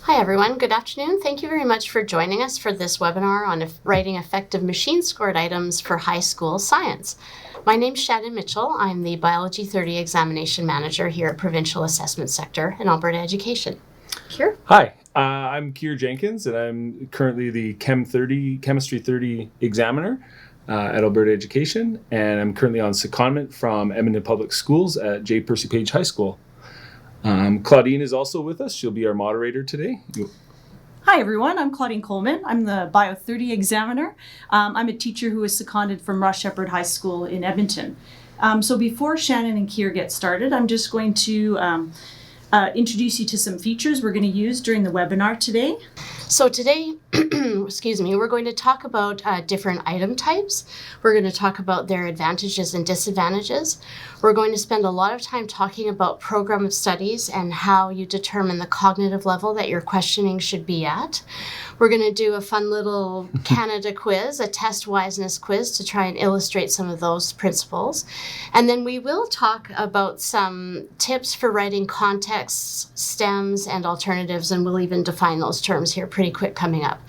Hi everyone, good afternoon. Thank you very much for joining us for this webinar on writing effective machine-scored items for high school science. My name's Shannon Mitchell. I'm the Biology 30 Examination Manager here at Provincial Assessment Sector in Alberta Education. Kier? Hi, I'm Kier Jenkins, and I'm currently the Chemistry 30 Examiner at Alberta Education, and I'm currently on secondment from Edmonton Public Schools at J. Percy Page High School. Claudine is also with us. She'll be our moderator today. Hi everyone, I'm Claudine Coleman. I'm the Bio 30 Examiner. I'm a teacher who is seconded from Ross Shepherd High School in Edmonton. So before Shannon and Kier get started, I'm just going to introduce you to some features we're going to use during the webinar today. So today, we're going to talk about different item types. We're going to talk about their advantages and disadvantages. We're going to spend a lot of time talking about program of studies and how you determine the cognitive level that your questioning should be at. We're going to do a fun little Canada quiz, a test wiseness quiz to try and illustrate some of those principles. And then we will talk about some tips for writing contexts, stems, and alternatives, and we'll even define those terms here pretty quick coming up.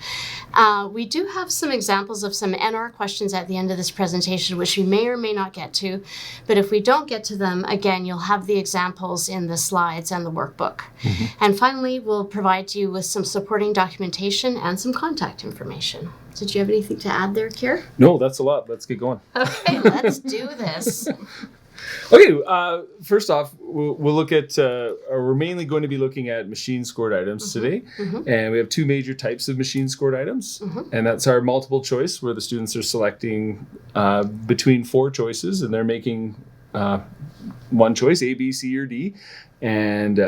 We do have some examples of some NR questions at the end of this presentation, which we may or may not get to, but if we don't get to them, again, you'll have the examples in the slides and the workbook. Mm-hmm. And finally, we'll provide you with some supporting documentation and some contact information. Did you have anything to add there, Kier? No, that's a lot. Let's get going. Okay, let's do this. Okay, first off, we'll look at, we're mainly going to be looking at machine-scored items today. Mm-hmm. And we have two major types of machine-scored items. Mm-hmm. And that's our multiple choice, where the students are selecting between four choices, and they're making one choice, A, B, C, or D. And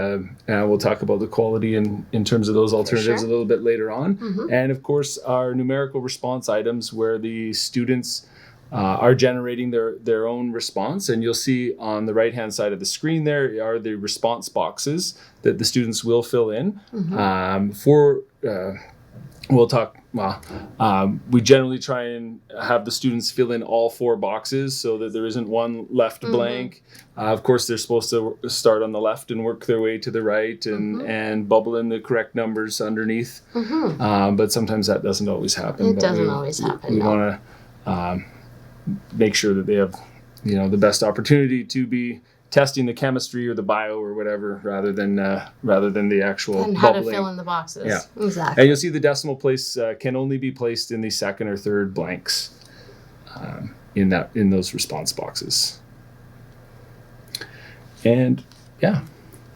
we'll talk about the quality in terms of those alternatives a little bit later on. Mm-hmm. And of course, our numerical response items, where the students are generating their own response. And you'll see on the right-hand side of the screen there are the response boxes that the students will fill in. Mm-hmm. We generally try and have the students fill in all four boxes so that there isn't one left mm-hmm. blank. Of course, they're supposed to start on the left and work their way to the right and bubble in the correct numbers underneath. Mm-hmm. But sometimes that doesn't always happen. It doesn't always happen. We want to make sure that they have, the best opportunity to be testing the chemistry or the bio or whatever, rather than the actual and how bubbling. To fill in the boxes. Yeah, exactly. And you'll see the decimal place can only be placed in the second or third blanks in those response boxes. And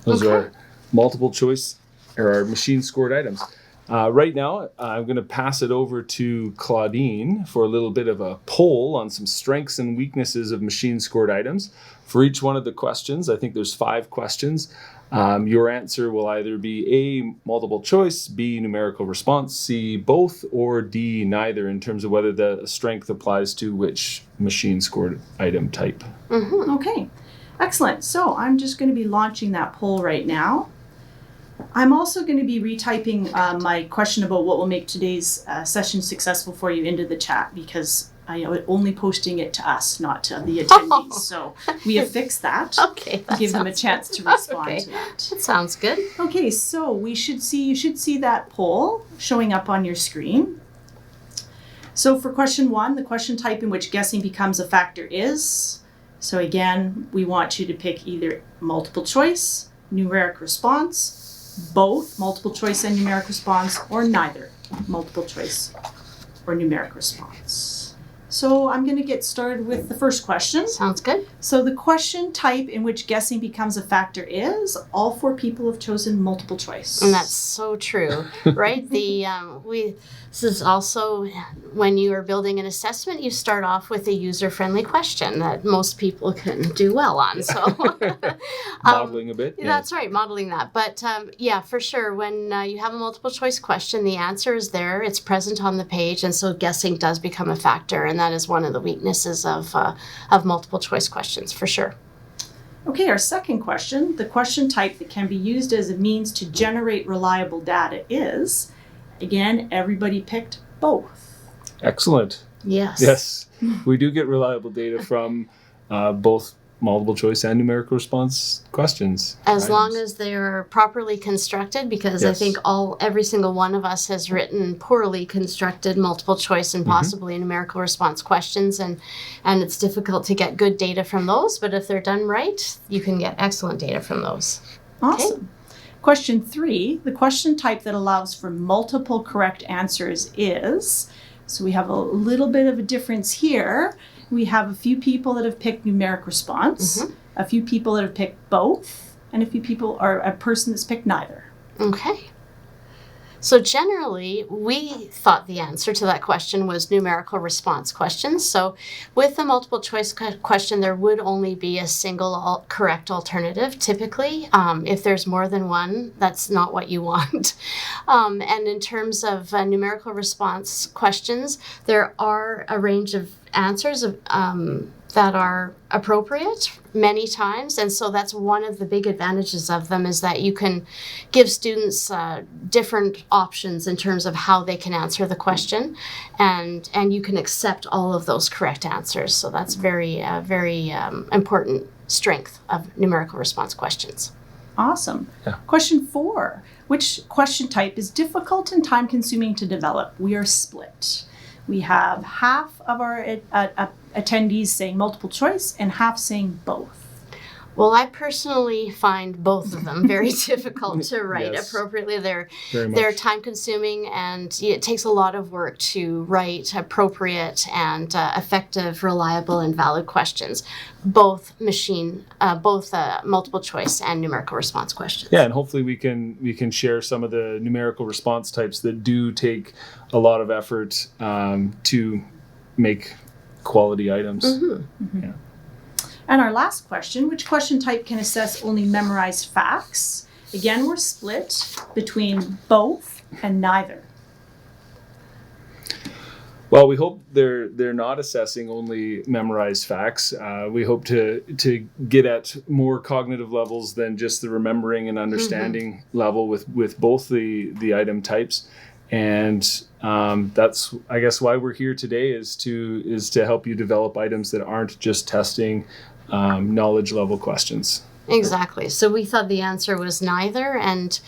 those are our multiple choice or our machine scored items. Right now, I'm going to pass it over to Claudine for a little bit of a poll on some strengths and weaknesses of machine-scored items. For each one of the questions, I think there's 5 questions. Your answer will either be A, multiple choice, B, numerical response, C, both, or D, neither, in terms of whether the strength applies to which machine-scored item type. Mm-hmm. Okay, excellent. So I'm just going to be launching that poll right now. I'm also going to be retyping my question about what will make today's session successful for you into the chat, because only posting it to us, not to the attendees. So we have fixed that. Okay, that give them a chance to respond to that. That sounds good. Okay, so you should see that poll showing up on your screen. So for question 1, the question type in which guessing becomes a factor is. So again, we want you to pick either multiple choice, numeric response, both multiple choice and numeric response, or neither multiple choice or numeric response. So I'm going to get started with the first question. Sounds good. So the question type in which guessing becomes a factor is, all 4 people have chosen multiple choice. And that's so true, right? This is also when you are building an assessment, you start off with a user-friendly question that most people can do well on. So modeling a bit. Yeah. That's right, modeling that. But for sure, when you have a multiple choice question, the answer is there, it's present on the page, and so guessing does become a factor, and that is one of the weaknesses of multiple choice questions, for sure. Okay, our second question, the question type that can be used as a means to generate reliable data is, again, everybody picked both. Excellent. Yes. Yes, we do get reliable data from both multiple choice and numerical response questions. As long items. as they are properly constructed, because I Yes. think every single one of us has written poorly constructed multiple choice and possibly numerical response questions, and it's difficult to get good data from those. But if they're done right, you can get excellent data from those. Awesome. Question 3, the question type that allows for multiple correct answers is, so we have a little bit of a difference here. We have a few people that have picked numeric response, a few people that have picked both, and a few people, or a person that's picked neither. Okay. So generally, we thought the answer to that question was numerical response questions. So with the multiple choice question, there would only be a single correct alternative, typically. If there's more than one, that's not what you want. And in terms of numerical response questions, there are a range of answers that are appropriate many times, and so that's one of the big advantages of them, is that you can give students different options in terms of how they can answer the question, and you can accept all of those correct answers. So that's very important strength of numerical response questions. Awesome. Yeah. Question 4, which question type is difficult and time consuming to develop? We are split. We have half of our attendees saying multiple choice and half saying both. Well, I personally find both of them very difficult to write Yes. appropriately. They're Very time consuming, and it takes a lot of work to write appropriate and effective, reliable, and valid questions. Both multiple choice and numerical response questions. Yeah, and hopefully we can share some of the numerical response types that do take a lot of effort to make quality items. Yeah. And our last question, which question type can assess only memorized facts? Again, we're split between both and neither. Well, we hope they're not assessing only memorized facts. We hope to get at more cognitive levels than just the remembering and understanding level with both the item types. And that's, I guess, why we're here today, is to help you develop items that aren't just testing knowledge level questions. Exactly. So we thought the answer was neither, and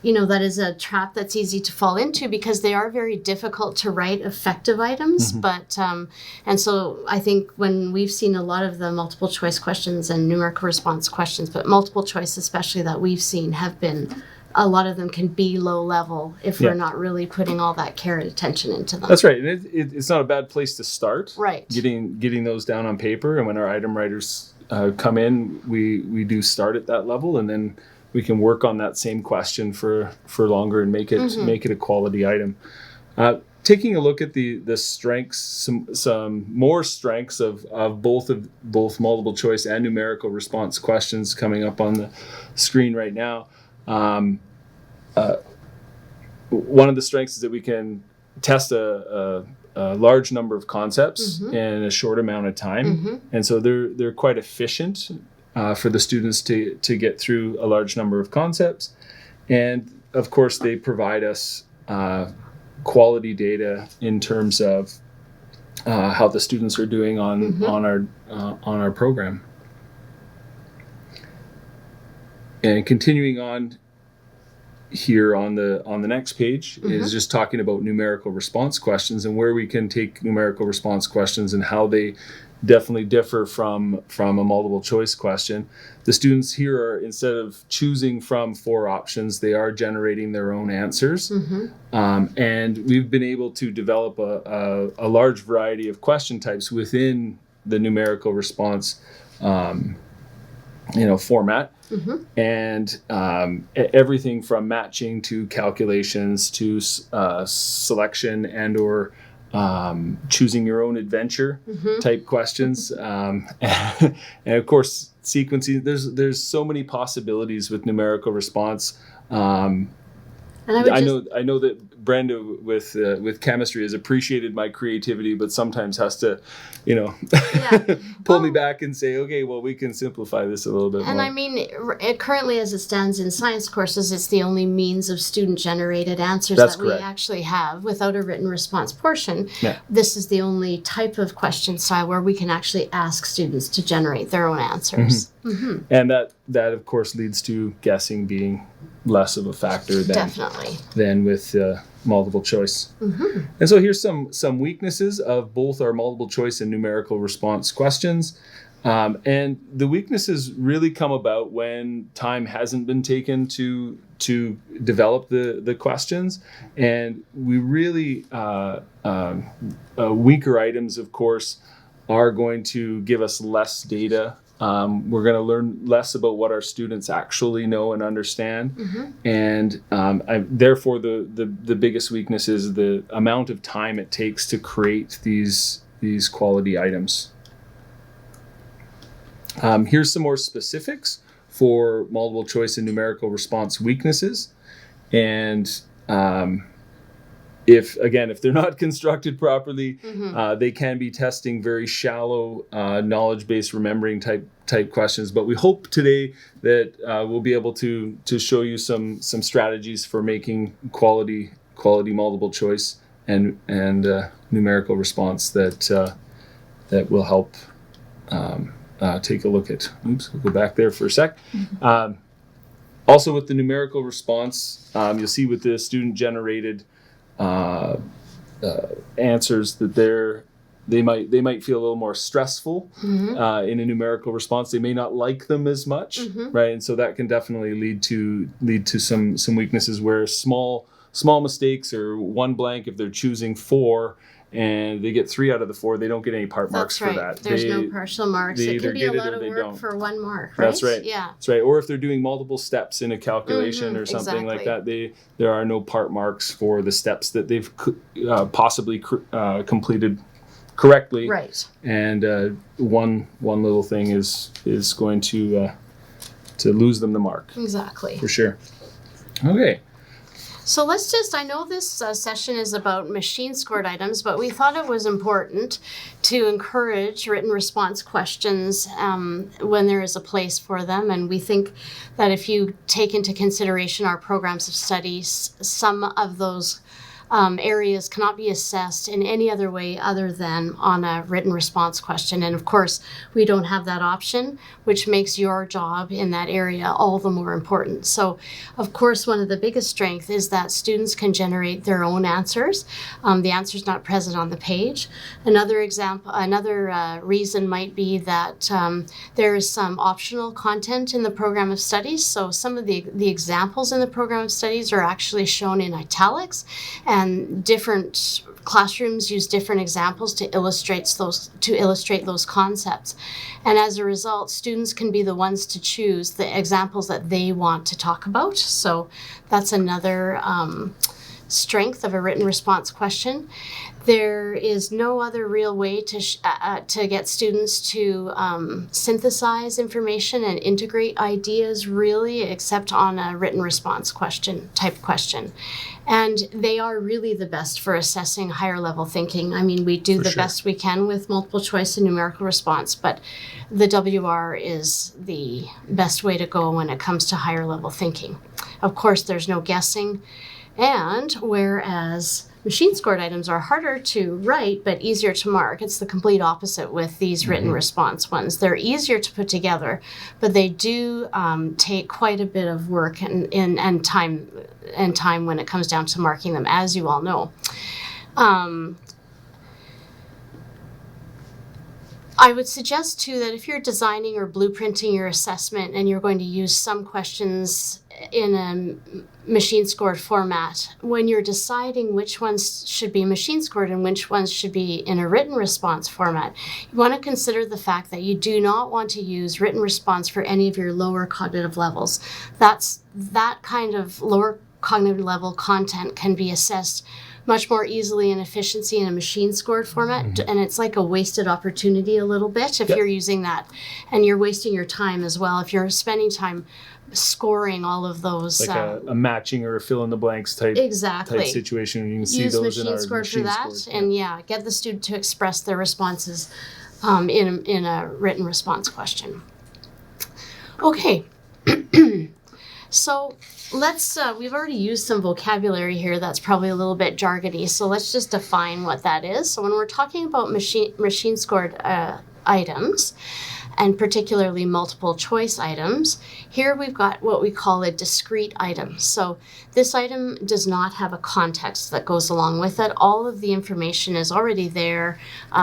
that is a trap that's easy to fall into, because they are very difficult to write effective items. But and so I think when we've seen a lot of the multiple choice questions and numerical response questions, but multiple choice especially that we've seen, have been, a lot of them can be low level if we're not really putting all that care and attention into them. That's right, and it's not a bad place to start. Right. Getting those down on paper, and when our item writers come in, we do start at that level, and then we can work on that same question for longer and make it a quality item. Taking a look at the strengths, some more strengths of both multiple choice and numerical response questions coming up on the screen right now. One of the strengths is that we can test a large number of concepts in a short amount of time, and so they're quite efficient for the students to get through a large number of concepts. And of course, they provide us quality data in terms of how the students are doing on our program. And continuing on here on the next page is just talking about numerical response questions, and where we can take numerical response questions and how they definitely differ from a multiple choice question. The students here are, instead of choosing from 4 options, they are generating their own answers. And we've been able to develop a large variety of question types within the numerical response format. And everything from matching to calculations to selection and or choosing your own adventure type questions, and of course sequencing. There's so many possibilities with numerical response. And I know that Brenda with chemistry has appreciated my creativity, but sometimes has to, pull me back and say, okay, well, we can simplify this a little bit and more. I mean, it currently as it stands in science courses, it's the only means of student-generated answers That's that correct. we actually have without a written response portion. Yeah. This is the only type of question style where we can actually ask students to generate their own answers. Mm-hmm. And that of course leads to guessing being less of a factor than with multiple choice. Mm-hmm. And so here's some weaknesses of both our multiple choice and numerical response questions. And the weaknesses really come about when time hasn't been taken to develop the questions. And we really, weaker items, of course, are going to give us less data. We're going to learn less about what our students actually know and understand. Mm-hmm. And therefore, the biggest weakness is the amount of time it takes to create these quality items. Here's some more specifics for multiple choice and numerical response weaknesses. And if they're not constructed properly, they can be testing very shallow knowledge-based remembering type questions. But we hope today that we'll be able to show you some strategies for making quality multiple choice and numerical response that will help take a look at. Oops, we'll go back there for a sec. Also with the numerical response, you'll see with the student-generated answers that they might feel a little more stressful in a numerical response. They may not like them as much, right? And so that can definitely lead to some weaknesses where small mistakes or one blank, if they're choosing 4 and they get 3 out of the 4, they don't get any part marks for that. There's no partial marks. It can be a lot of work for 1 mark, right? That's right. Yeah. That's right. Or if they're doing multiple steps in a calculation or something like that, there are no part marks for the steps that they've possibly completed correctly. Right. And one little thing is going to lose them the mark. Exactly. For sure. Okay. So I know this session is about machine scored items, but we thought it was important to encourage written response questions when there is a place for them. And we think that if you take into consideration our programs of studies, some of those areas cannot be assessed in any other way other than on a written response question. And of course, we don't have that option, which makes your job in that area all the more important. So, of course, one of the biggest strengths is that students can generate their own answers. The answer is not present on the page. Another reason might be that there is some optional content in the program of studies. So some of the examples in the program of studies are actually shown in italics, and different classrooms use different examples to illustrate those concepts. And as a result, students can be the ones to choose the examples that they want to talk about. So that's another strength of a written response question. There is no other real way to get students to synthesize information and integrate ideas really except on a written response type question. And they are really the best for assessing higher level thinking. I mean, we do the best we can with multiple choice and numerical response, but the WR is the best way to go when it comes to higher level thinking. Of course, there's no guessing. And whereas machine scored items are harder to write but easier to mark, it's the complete opposite with these written response ones. They're easier to put together, but they do take quite a bit of work and time when it comes down to marking them, as you all know. I would suggest too that if you're designing or blueprinting your assessment and you're going to use some questions in a machine scored format, when you're deciding which ones should be machine scored and which ones should be in a written response format, you want to consider the fact that you do not want to use written response for any of your lower cognitive levels. That kind of lower cognitive level content can be assessed much more easily and efficiency in a machine scored format. And it's like a wasted opportunity a little bit if you're using that, and you're wasting your time as well if you're spending time scoring all of those. Like a matching or a fill in the blanks type situation. You can see use those in our machine scored for that, scored. and get the student to express their responses in a written response question. Okay. So let's, we've already used some vocabulary here that's probably a little bit jargony, so let's just define what that is. So when we're talking about machine scored items, and particularly multiple choice items, here we've got what we call a discrete item. So this item does not have a context that goes along with it. All of the information is already there.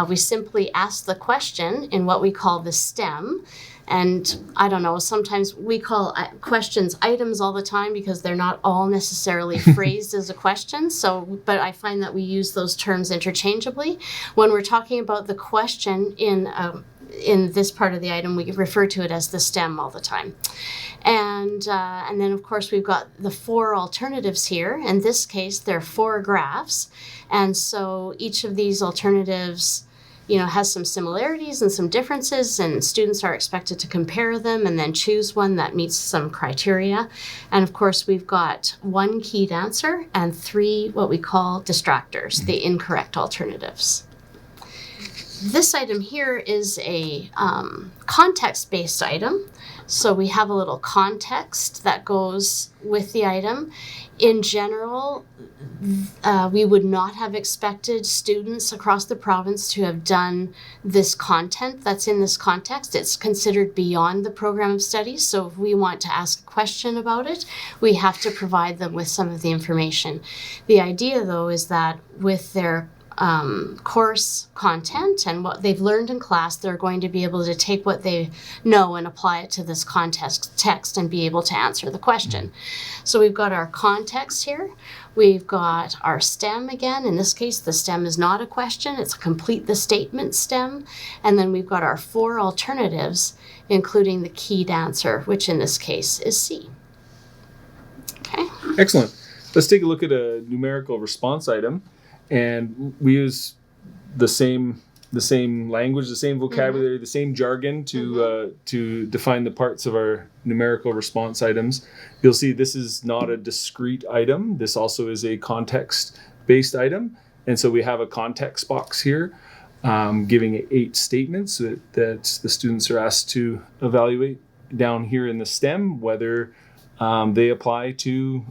We simply ask the question in what we call the stem. And I don't know, sometimes we call questions items all the time because they're not all necessarily phrased as a question. So, but I find that we use those terms interchangeably. When we're talking about the question in this part of the item, we refer to it as the stem all the time. And then, of course, we've got the 4 alternatives here. In this case, there are 4 graphs. And so each of these alternatives has some similarities and some differences, and students are expected to compare them and then choose one that meets some criteria. And of course, we've got 1 keyed answer and 3 what we call distractors, the incorrect alternatives. This item here is a context-based item. So we have a little context that goes with the item. In general, we would not have expected students across the province to have done this content that's in this context. It's considered beyond the program of studies. So if we want to ask a question about it, we have to provide them with some of the information. The idea, though, is that with their course content and what they've learned in class, they're going to be able to take what they know and apply it to this text and be able to answer the question. So we've got our context here. We've got our stem again. In this case, the stem is not a question. It's a complete the statement stem. And then we've got our 4 alternatives, including the keyed answer, which in this case is C. Okay. Excellent. Let's take a look at a numerical response item. And we use the same language, the same vocabulary, the same jargon to define the parts of our numerical response items. You'll see this is not a discrete item. This also is a context-based item. And so we have a context box here giving 8 statements that the students are asked to evaluate down here in the stem, whether they apply to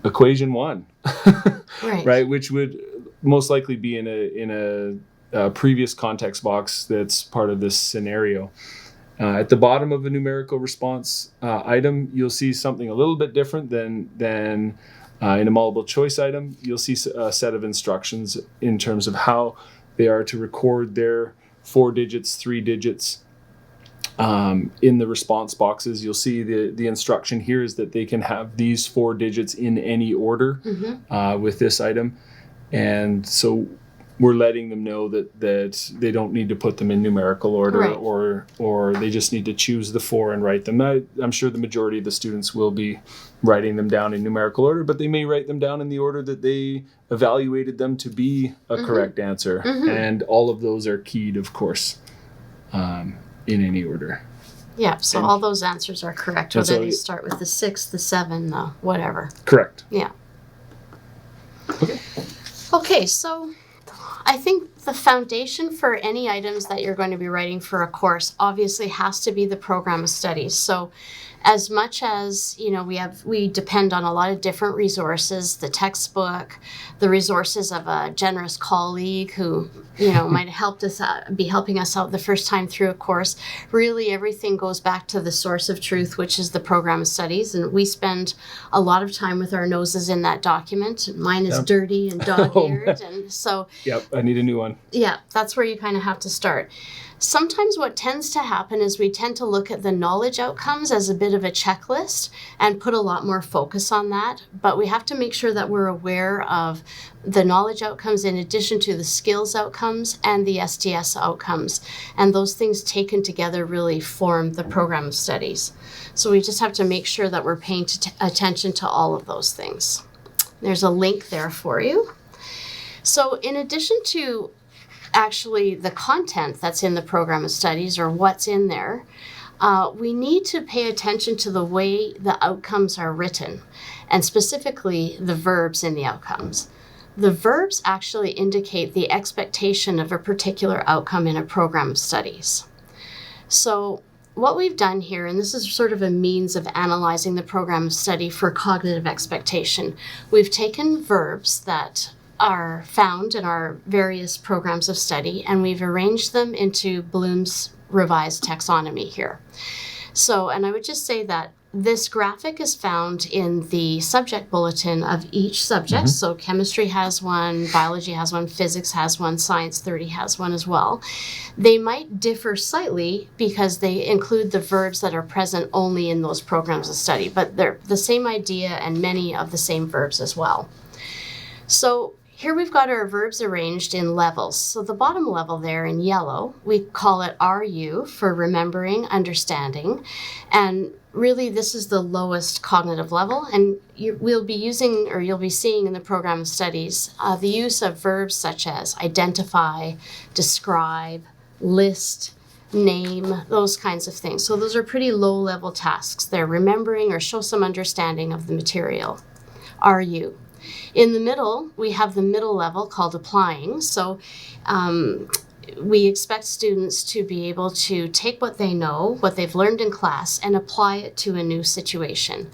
equation 1. Right, which would most likely be in a previous context box that's part of this scenario. At the bottom of a numerical response item, you'll see something a little bit different than in a multiple choice item. You'll see a set of instructions in terms of how they are to record their 4 digits, 3 digits in the response boxes. You'll see the instruction here is that they can have these 4 digits in any order with this item. And so we're letting them know that they don't need to put them in numerical order, or they just need to choose the 4 and write them. I'm sure the majority of the students will be writing them down in numerical order, but they may write them down in the order that they evaluated them to be a correct answer. And all of those are keyed, of course, in any order. Yeah, so all those answers are correct, whether they start with the 6, the 7, the whatever. Correct. Yeah. Okay, so I think the foundation for any items that you're going to be writing for a course obviously has to be the program of studies. So as much as, we depend on a lot of different resources, the textbook, the resources of a generous colleague who, might have be helping us out the first time through a course. Really, everything goes back to the source of truth, which is the program of studies. And we spend a lot of time with our noses in that document. Mine is dirty and dog-eared. And so... Yep, I need a new one. Yeah, that's where you kind of have to start. Sometimes what tends to happen is we tend to look at the knowledge outcomes as a bit of a checklist and put a lot more focus on that. But we have to make sure that we're aware of the knowledge outcomes in addition to the skills outcomes and the STS outcomes. And those things taken together really form the program of studies. So we just have to make sure that we're paying attention to all of those things. There's a link there for you. So in addition to actually the content that's in the program of studies or what's in there, we need to pay attention to the way the outcomes are written, and specifically the verbs in the outcomes. The verbs actually indicate the expectation of a particular outcome in a program of studies. So what we've done here, and this is sort of a means of analyzing the program of study for cognitive expectation, we've taken verbs that are found in our various programs of study, and we've arranged them into Bloom's revised taxonomy here. So, and I would just say that this graphic is found in the subject bulletin of each subject. So chemistry has one, biology has one, physics has one, science 30 has one as well. They might differ slightly because they include the verbs that are present only in those programs of study, but they're the same idea and many of the same verbs as well. So here we've got our verbs arranged in levels. So the bottom level there in yellow, we call it RU for remembering, understanding, and really this is the lowest cognitive level, and we'll be using, or you'll be seeing in the program of studies, the use of verbs such as identify, describe, list, name, those kinds of things. So those are pretty low-level tasks. They're remembering or show some understanding of the material. RU. In the middle, we have the middle level called applying. So we expect students to be able to take what they know, what they've learned in class, and apply it to a new situation.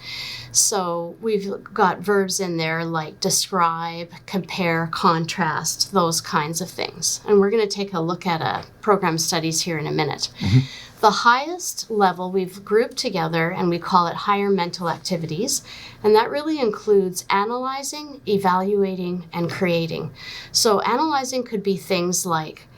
So we've got verbs in there like describe, compare, contrast, those kinds of things. And we're going to take a look at a program studies here in a minute. The highest level we've grouped together and we call it higher mental activities. And that really includes analyzing, evaluating, and creating. So analyzing could be things like,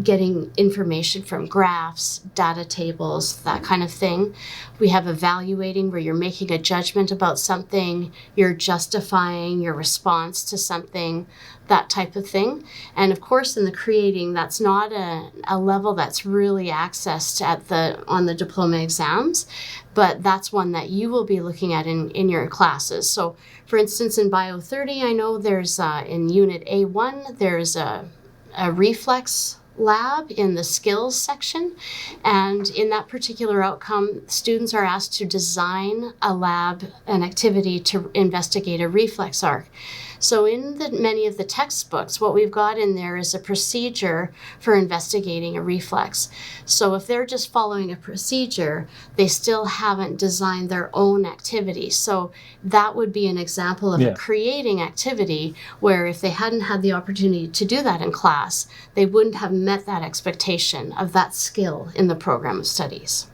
getting information from graphs, data tables, that kind of thing. We have evaluating where you're making a judgment about something, you're justifying your response to something, that type of thing. And of course, in the creating, that's not a level that's really accessed on the diploma exams, but that's one that you will be looking at in your classes. So for instance, in Bio 30, I know there's in Unit A1, there's a reflex lab in the skills section, and in that particular outcome, students are asked to design a lab, an activity to investigate a reflex arc. So in many of the textbooks, what we've got in there is a procedure for investigating a reflex. So if they're just following a procedure, they still haven't designed their own activity. So that would be an example of a creating activity where if they hadn't had the opportunity to do that in class, they wouldn't have met that expectation of that skill in the program of studies.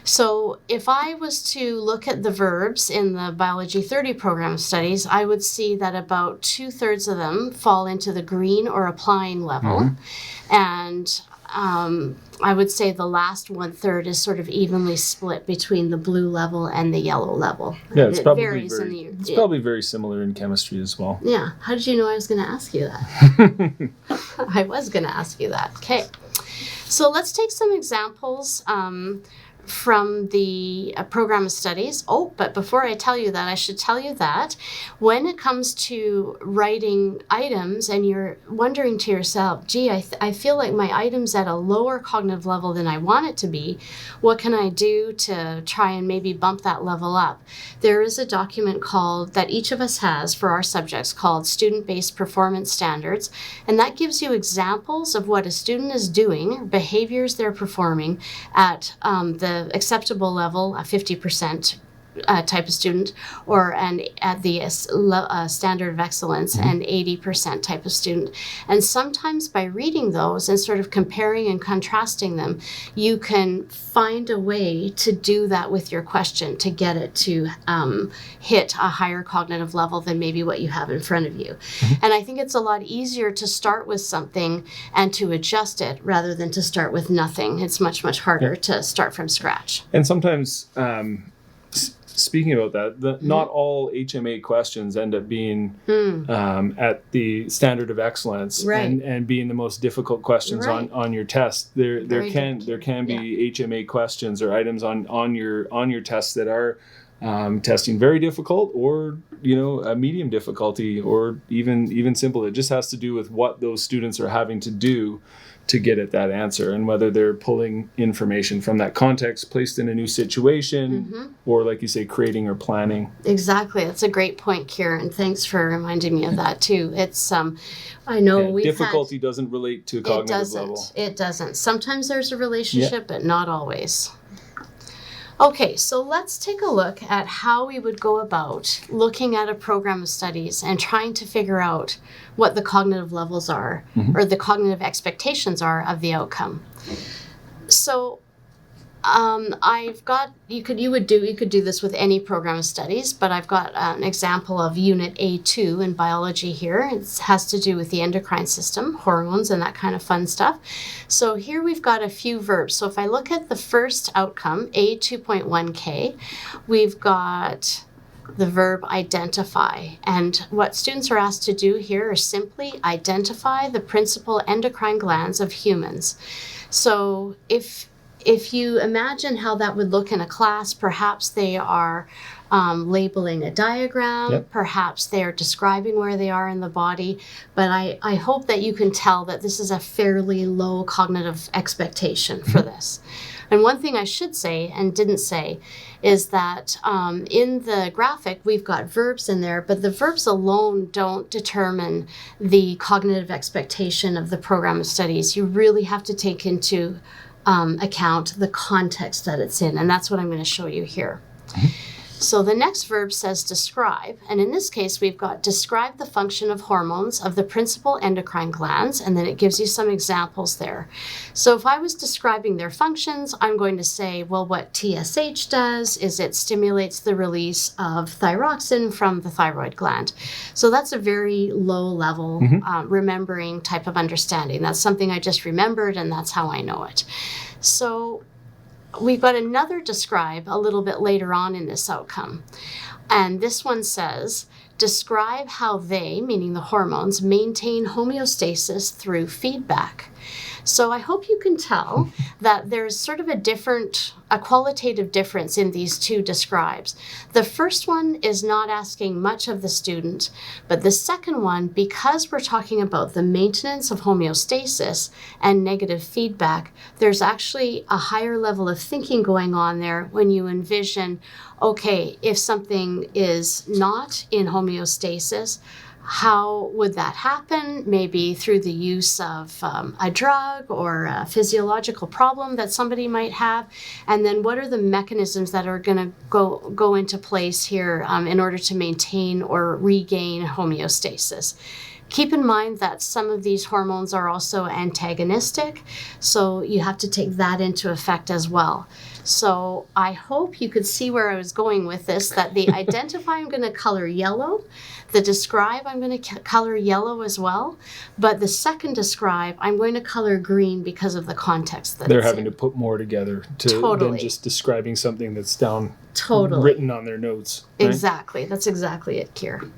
So if I was to look at the verbs in the Biology 30 program of studies, I would see that about 2/3 of them fall into the green or applying level. And I would say the last 1/3 is sort of evenly split between the blue level and the yellow level. Yeah, it's probably probably very similar in chemistry as well. Yeah. How did you know I was going to ask you that? I was going to ask you that. Okay. So let's take some examples from the program of studies. Oh, but before I tell you that, I should tell you that when it comes to writing items and you're wondering to yourself, gee, I feel like my item's at a lower cognitive level than I want it to be, what can I do to try and maybe bump that level up? There is a document that each of us has for our subjects called Student-Based Performance Standards, and that gives you examples of what a student is doing, behaviors they're performing at the acceptable level, a 50% type of student, or at the standard of excellence, an 80% type of student. And sometimes by reading those and sort of comparing and contrasting them, you can find a way to do that with your question to get it to hit a higher cognitive level than maybe what you have in front of you. And I think it's a lot easier to start with something and to adjust it rather than to start with nothing. It's much, much harder to start from scratch. And sometimes speaking about that, not all HMA questions end up being at the standard of excellence and being the most difficult questions on your test. There can be HMA questions or items on your tests that are testing very difficult or a medium difficulty or even simple. It just has to do with what those students are having to do to get at that answer, and whether they're pulling information from that context placed in a new situation, or like you say, creating or planning. Exactly. That's a great point, Kieran. Thanks for reminding me of that too. It's I know difficulty doesn't relate to a cognitive level. It doesn't. Sometimes there's a relationship, but not always. Okay, so let's take a look at how we would go about looking at a program of studies and trying to figure out what the cognitive levels are, or the cognitive expectations are of the outcome. So I've got, you could do this with any program of studies, but I've got an example of Unit A2 in biology here. It has to do with the endocrine system, hormones, and that kind of fun stuff. So here we've got a few verbs. So if I look at the first outcome, A2.1K, we've got the verb identify. And what students are asked to do here is simply identify the principal endocrine glands of humans. So if you imagine how that would look in a class, perhaps they are labeling a diagram, perhaps they're describing where they are in the body, but I hope that you can tell that this is a fairly low cognitive expectation for this. And one thing I should say and didn't say is that in the graphic, we've got verbs in there, but the verbs alone don't determine the cognitive expectation of the program of studies. You really have to take into account the context that it's in, and that's what I'm going to show you here. So the next verb says describe, and in this case we've got describe the function of hormones of the principal endocrine glands, and then it gives you some examples there. So if I was describing their functions, I'm going to say, well, what TSH does is it stimulates the release of thyroxine from the thyroid gland. So that's a very low level remembering type of understanding. That's something I just remembered, and that's how I know it. So we've got another describe a little bit later on in this outcome. And this one says, describe how they, meaning the hormones, maintain homeostasis through feedback. So I hope you can tell that there's sort of a qualitative difference in these two describes. The first one is not asking much of the student, but the second one, because we're talking about the maintenance of homeostasis and negative feedback, there's actually a higher level of thinking going on there when you envision, okay, if something is not in homeostasis, how would that happen? Maybe through the use of a drug or a physiological problem that somebody might have. And then what are the mechanisms that are going to go into place here in order to maintain or regain homeostasis? Keep in mind that some of these hormones are also antagonistic, so you have to take that into effect as well. So I hope you could see where I was going with this, that the identify I'm going to color yellow, the describe I'm going to color yellow as well, but the second describe I'm going to color green because of the context that they're having to put more together than just describing something that's down written on their notes. Right? Exactly. That's exactly it, Kier.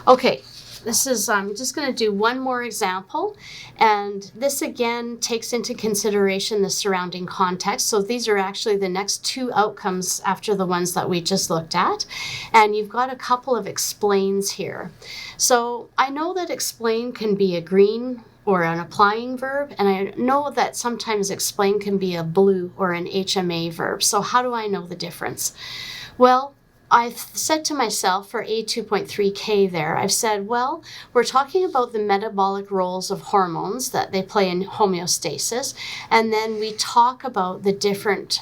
Okay. This is, I'm just going to do one more example, and this again takes into consideration the surrounding context. So these are actually the next two outcomes after the ones that we just looked at, and you've got a couple of explains here. So I know that explain can be a green or an applying verb, and I know that sometimes explain can be a blue or an HMA verb. So how do I know the difference? Well, I've said to myself for A2.3K there, I've said, well, we're talking about the metabolic roles of hormones that they play in homeostasis, and then we talk about the different,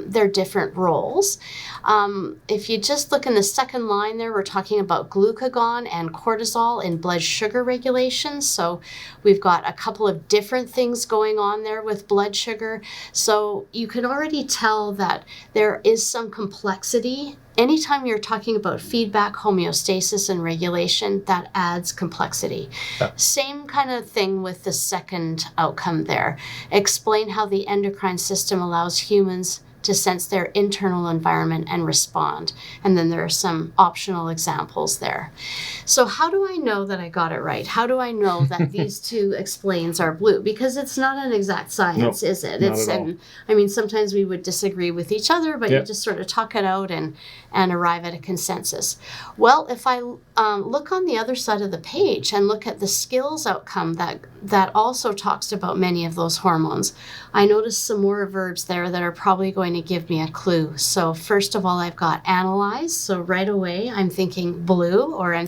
their different roles. If you just look in the second line there, we're talking about glucagon and cortisol in blood sugar regulation. So we've got a couple of different things going on there with blood sugar. So you can already tell that there is some complexity. Anytime you're talking about feedback, homeostasis, and regulation, that adds complexity. Yeah. Same kind of thing with the second outcome there. Explain how the endocrine system allows humans to sense their internal environment and respond. And then there are some optional examples there. So how do I know that I got it right? How do I know that these two explains are blue? Because it's not an exact science, is it? Not at all. I mean, sometimes we would disagree with each other, but Yeah. you just sort of talk it out and arrive at a consensus. Well, if I look on the other side of the page and look at the skills outcome that also talks about many of those hormones, I notice some more verbs there that are probably going to give me a clue. So first of all, I've got analyze. So right away, I'm thinking blue, or I'm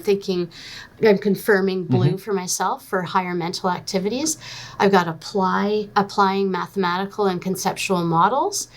confirming blue for myself for higher mental activities. I've got applying mathematical and conceptual models.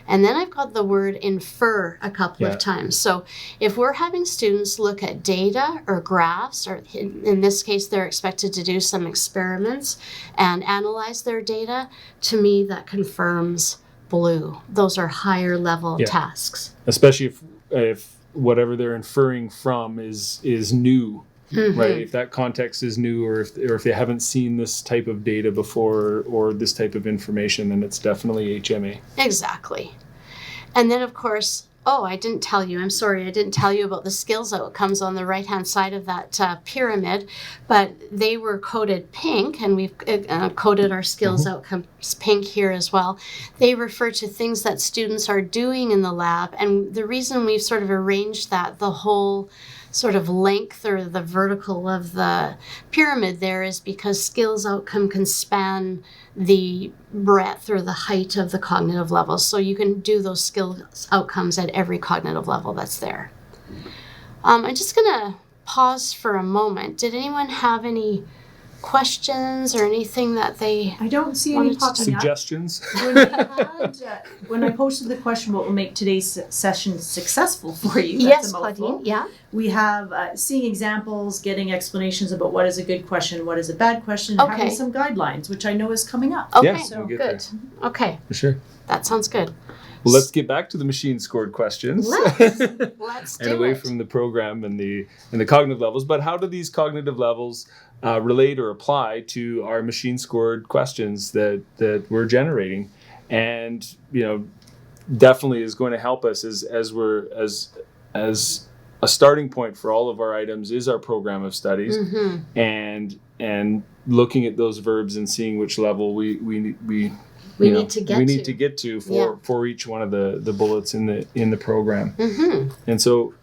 And then I've got the word infer a couple of times. So if we're having students look at data or graphs, or in this case, they're expected to do some experiments and analyze their data, to me, that confirms blue. Those are higher level tasks. Especially if whatever they're inferring from is new. Right, if that context is new, or if they haven't seen this type of data before or this type of information, then it's definitely HMA. Exactly. And then, of course, I didn't tell you. I'm sorry, I didn't tell you about the skills outcomes on the right-hand side of that pyramid, but they were coded pink, and we've coded our skills outcomes pink here as well. They refer to things that students are doing in the lab, and the reason we've sort of arranged that the whole sort of length or the vertical of the pyramid there is because skills outcome can span the breadth or the height of the cognitive levels. So you can do those skills outcomes at every cognitive level that's there. I'm just going to pause for a moment. Did anyone have any questions or anything that they... I don't see any Wanted to- popping up. Suggestions? When I posted the question, what will make today's session successful for you? Yes, a mouthful. Claudine, yeah. We have seeing examples, getting explanations about what is a good question, what is a bad question, and having Okay. some guidelines, which I know is coming up. Okay, Yeah, so we'll get good. Okay, For sure. that sounds good. Well, let's get back to the machine scored questions. Let's do and away it. from the program and the cognitive levels. But how do these cognitive levels relate or apply to our machine scored questions that we're generating? And definitely is going to help us as a starting point for all of our items is our program of studies, and looking at those verbs and seeing which level we need to get to. for each one of the bullets in the program. And so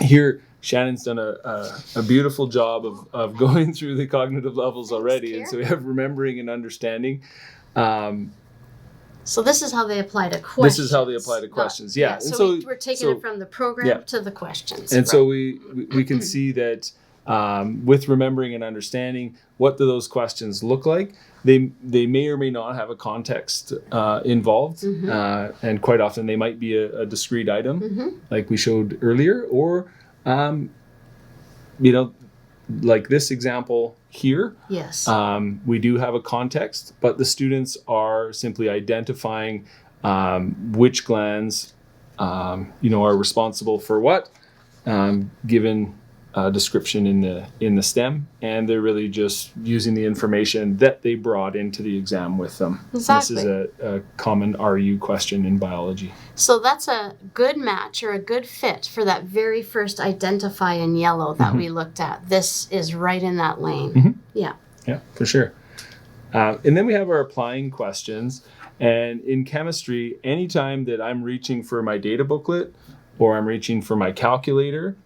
here Shannon's done a beautiful job of going through the cognitive levels already. Pierre. And so we have remembering and understanding. So this is how they apply to questions. This is how they apply to questions. Yeah. And So, we're taking so- it from the program yeah. to the questions. And right. so we can see that with remembering and understanding, what do those questions look like? They may or may not have a context involved, and quite often they might be a discrete item, like we showed earlier, or like this example here. Yes. We do have a context, but the students are simply identifying which glands are responsible for what, given description in the STEM, and they're really just using the information that they brought into the exam with them. Exactly. This is a common RU question in biology. So that's a good match or a good fit for that very first identify in yellow that we looked at. This is right in that lane. Yeah. Yeah, for sure. And then we have our applying questions. And in chemistry, anytime that I'm reaching for my data booklet, or I'm reaching for my calculator,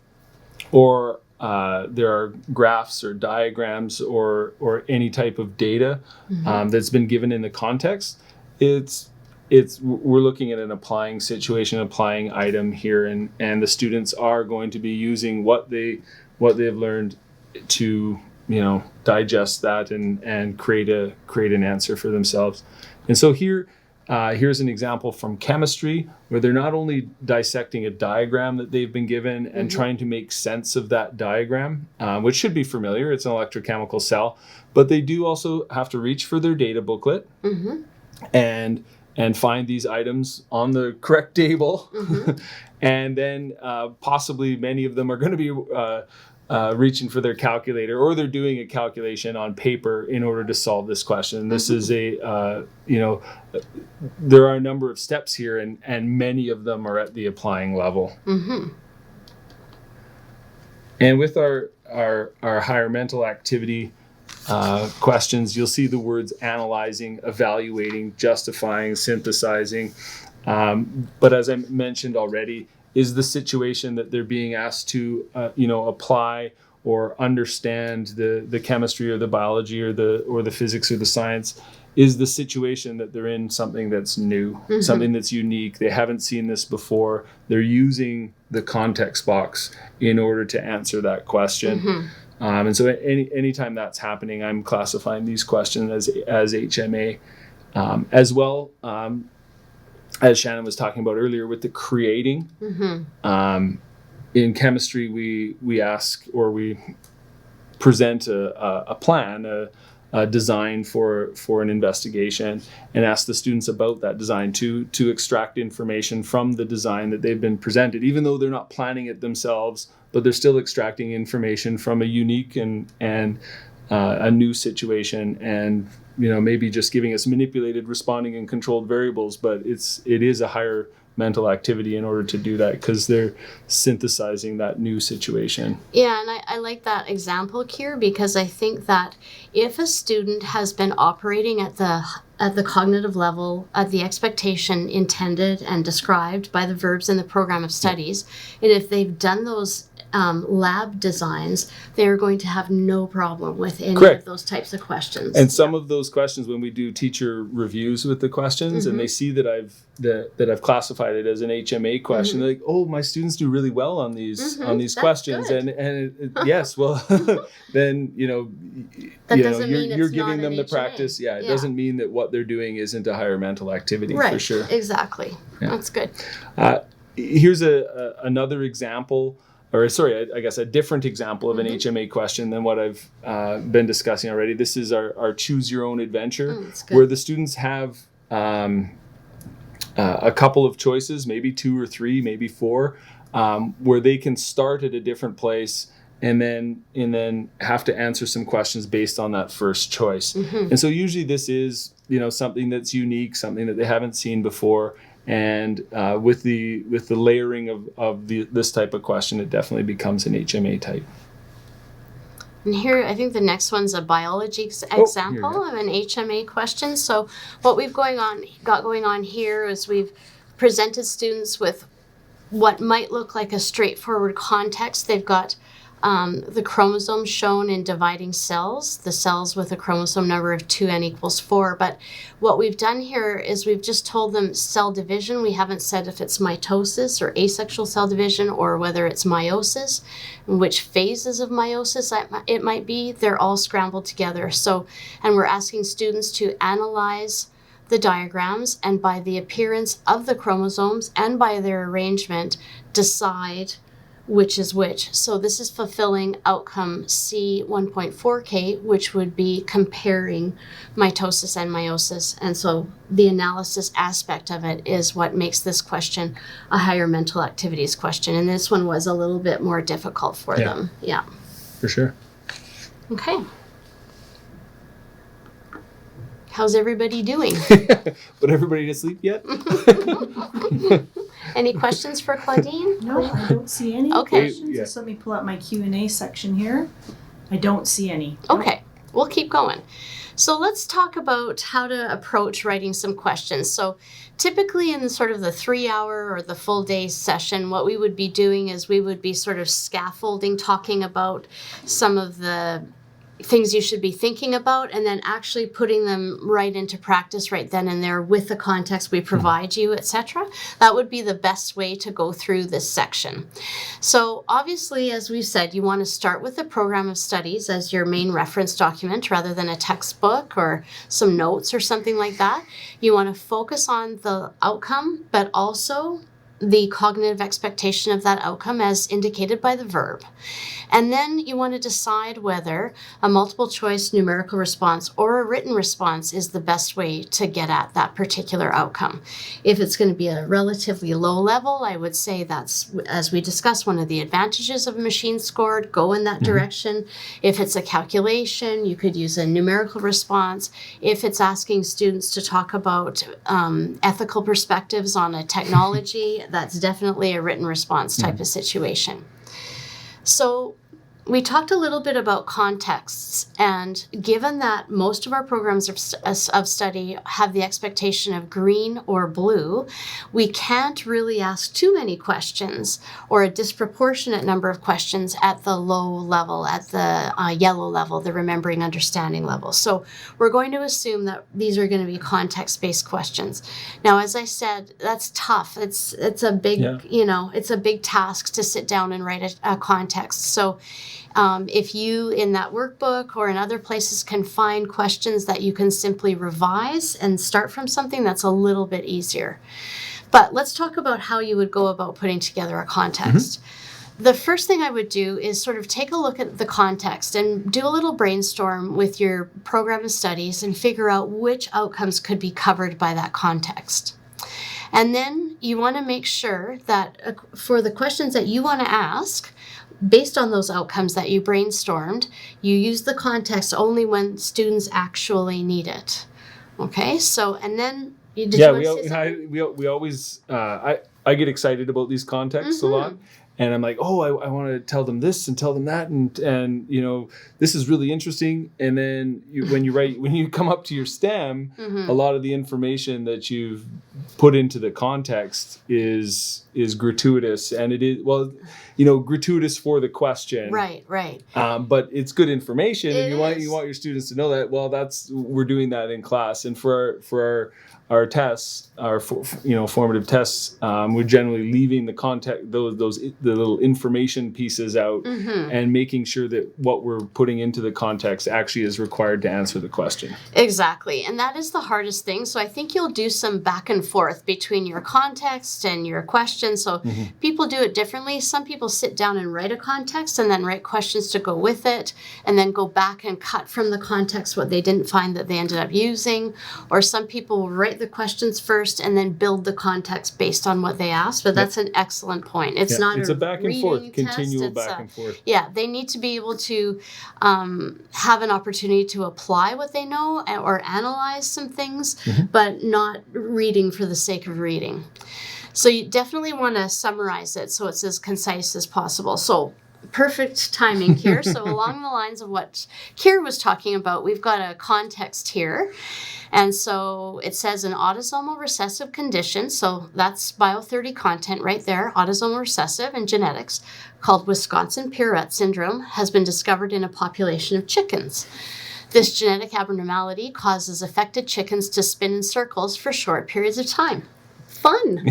or there are graphs or diagrams or any type of data that's been given in the context, we're looking at an applying situation, applying item here, and the students are going to be using what they've learned to digest that and create an answer for themselves. And so here's an example from chemistry where they're not only dissecting a diagram that they've been given and trying to make sense of that diagram, which should be familiar. It's an electrochemical cell, but they do also have to reach for their data booklet and find these items on the correct table. And then possibly many of them are going to be reaching for their calculator, or they're doing a calculation on paper in order to solve this question. This is a, there are a number of steps here, and many of them are at the applying level. And with our higher mental activity questions, you'll see the words analyzing, evaluating, justifying, synthesizing. But as I mentioned already, is the situation that they're being asked to, apply or understand the chemistry or the biology or the physics or the science, is the situation that they're in something that's new, something that's unique. They haven't seen this before. They're using the context box in order to answer that question. And so anytime that's happening, I'm classifying these questions as HMA. As well, as Shannon was talking about earlier with the creating, in chemistry, we ask, or we present a plan, a design for an investigation, and ask the students about that design to extract information from the design that they've been presented, even though they're not planning it themselves, but they're still extracting information from a unique and a new situation, and maybe just giving us manipulated, responding, and controlled variables, but it is a higher mental activity in order to do that, because they're synthesizing that new situation. Yeah, and I like that example, Kier, because I think that if a student has been operating at the cognitive level, at the expectation intended and described by the verbs in the program of studies, and if they've done those lab designs, they're going to have no problem with any of those types of questions. And some of those questions, when we do teacher reviews with the questions, and they see that I've classified it as an HMA question, they're like, "Oh, my students do really well on these questions." Good. And yes, well, then doesn't mean you're it's giving not them an the HMA. practice. Yeah, it doesn't mean that what they're doing isn't a higher mental activity, right, for sure. Exactly. Yeah. That's good. Here's another example. Or sorry, I guess a different example of an HMA question than what I've been discussing already. This is our choose your own adventure, where the students have a couple of choices, maybe 2 or 3, maybe 4, where they can start at a different place and then have to answer some questions based on that first choice. And so usually this is something that's unique, something that they haven't seen before. And with the layering of this type of question, it definitely becomes an HMA type. And here, I think the next one's a biology example of an HMA question. So what we've got going on here is we've presented students with what might look like a straightforward context. They've got the chromosomes shown in dividing cells, the cells with a chromosome number of 2n equals 4. But what we've done here is we've just told them cell division. We haven't said if it's mitosis or asexual cell division, or whether it's meiosis, and which phases of meiosis it might be. They're all scrambled together. So, and we're asking students to analyze the diagrams, and by the appearance of the chromosomes and by their arrangement, decide which is which. So this is fulfilling outcome C 1.4K, which would be comparing mitosis and meiosis. And so the analysis aspect of it is what makes this question a higher mental activities question. And this one was a little bit more difficult for them. Yeah. For sure. Okay. How's everybody doing? But everybody to sleep yet? Any questions for Claudine? No, I don't see any questions. Just let me pull up my Q&A section here. I don't see any. Okay, we'll keep going. So let's talk about how to approach writing some questions. So typically in sort of the 3-hour or the full day session, what we would be doing is we would be sort of scaffolding, talking about some of the things you should be thinking about, and then actually putting them right into practice right then and there with the context we provide you, etc. That would be the best way to go through this section. So obviously, as we've said, you want to start with the program of studies as your main reference document rather than a textbook or some notes or something like that. You want to focus on the outcome, but also the cognitive expectation of that outcome as indicated by the verb. And then you want to decide whether a multiple choice numerical response or a written response is the best way to get at that particular outcome. If it's going to be a relatively low level, I would say that's, as we discussed, one of the advantages of a machine scored, go in that direction. If it's a calculation, you could use a numerical response. If it's asking students to talk about ethical perspectives on a technology, that's definitely a written response type of situation. So we talked a little bit about contexts, and given that most of our programs of study have the expectation of green or blue, we can't really ask too many questions or a disproportionate number of questions at the low level, at the yellow level, the remembering understanding level. So we're going to assume that these are going to be context-based questions. Now, as I said, that's tough. It's a big, it's a big task to sit down and write a context. So if you in that workbook or in other places can find questions that you can simply revise and start from something, that's a little bit easier. But let's talk about how you would go about putting together a context. The first thing I would do is sort of take a look at the context and do a little brainstorm with your program of studies and figure out which outcomes could be covered by that context. And then you want to make sure that for the questions that you want to ask, based on those outcomes that you brainstormed, you use the context only when students actually need it. Okay, so, and then you we always I get excited about these contexts a lot, and I'm like, oh, I want to tell them this and tell them that, and this is really interesting. And then when you come up to your STEM, a lot of the information that you've put into the context is gratuitous, and it is gratuitous for the question. Right. But it's good information, and you want your students to know that. Well, we're doing that in class, and for our tests, our formative tests, we're generally leaving the context, the little information pieces out, and making sure that what we're putting into the context actually is required to answer the question. Exactly, and that is the hardest thing. So I think you'll do some back and forth between your context and your question. So people do it differently. Some people sit down and write a context and then write questions to go with it, and then go back and cut from the context what they didn't find that they ended up using. Or some people will write the questions first and then build the context based on what they asked. But that's an excellent point. It's not a back and forth, continual back and forth. Yeah, they need to be able to have an opportunity to apply what they know or analyze some things, but not reading for the sake of reading. So you definitely want to summarize it so it's as concise as possible. So perfect timing here. So along the lines of what Kier was talking about, we've got a context here. And so it says an autosomal recessive condition, so that's Bio 30 content right there, autosomal recessive and genetics, called Wisconsin pirouette syndrome, has been discovered in a population of chickens. This genetic abnormality causes affected chickens to spin in circles for short periods of time. Fun.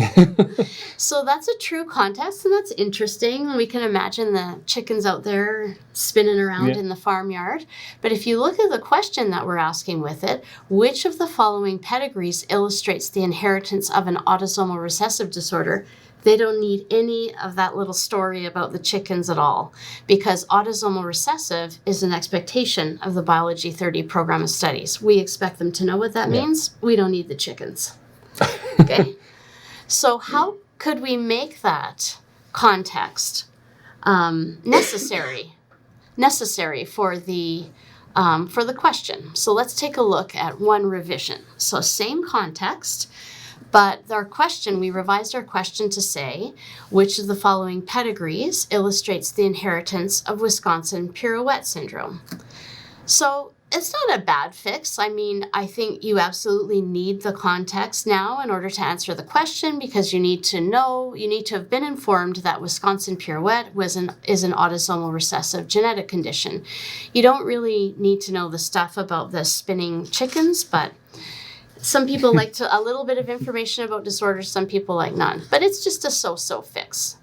So that's a true context, and that's interesting. We can imagine the chickens out there spinning around in the farmyard. But if you look at the question that we're asking with it, which of the following pedigrees illustrates the inheritance of an autosomal recessive disorder? They don't need any of that little story about the chickens at all, because autosomal recessive is an expectation of the Biology 30 program of studies. We expect them to know what that means. We don't need the chickens. Okay? So how could we make that context necessary for the question? So let's take a look at one revision. So same context, but we revised our question to say, which of the following pedigrees illustrates the inheritance of Wisconsin pirouette syndrome? So it's not a bad fix. I mean, I think you absolutely need the context now in order to answer the question, because you need to have been informed that Wisconsin pirouette is an autosomal recessive genetic condition. You don't really need to know the stuff about the spinning chickens, but some people like a little bit of information about disorders, some people like none. But it's just a so-so fix.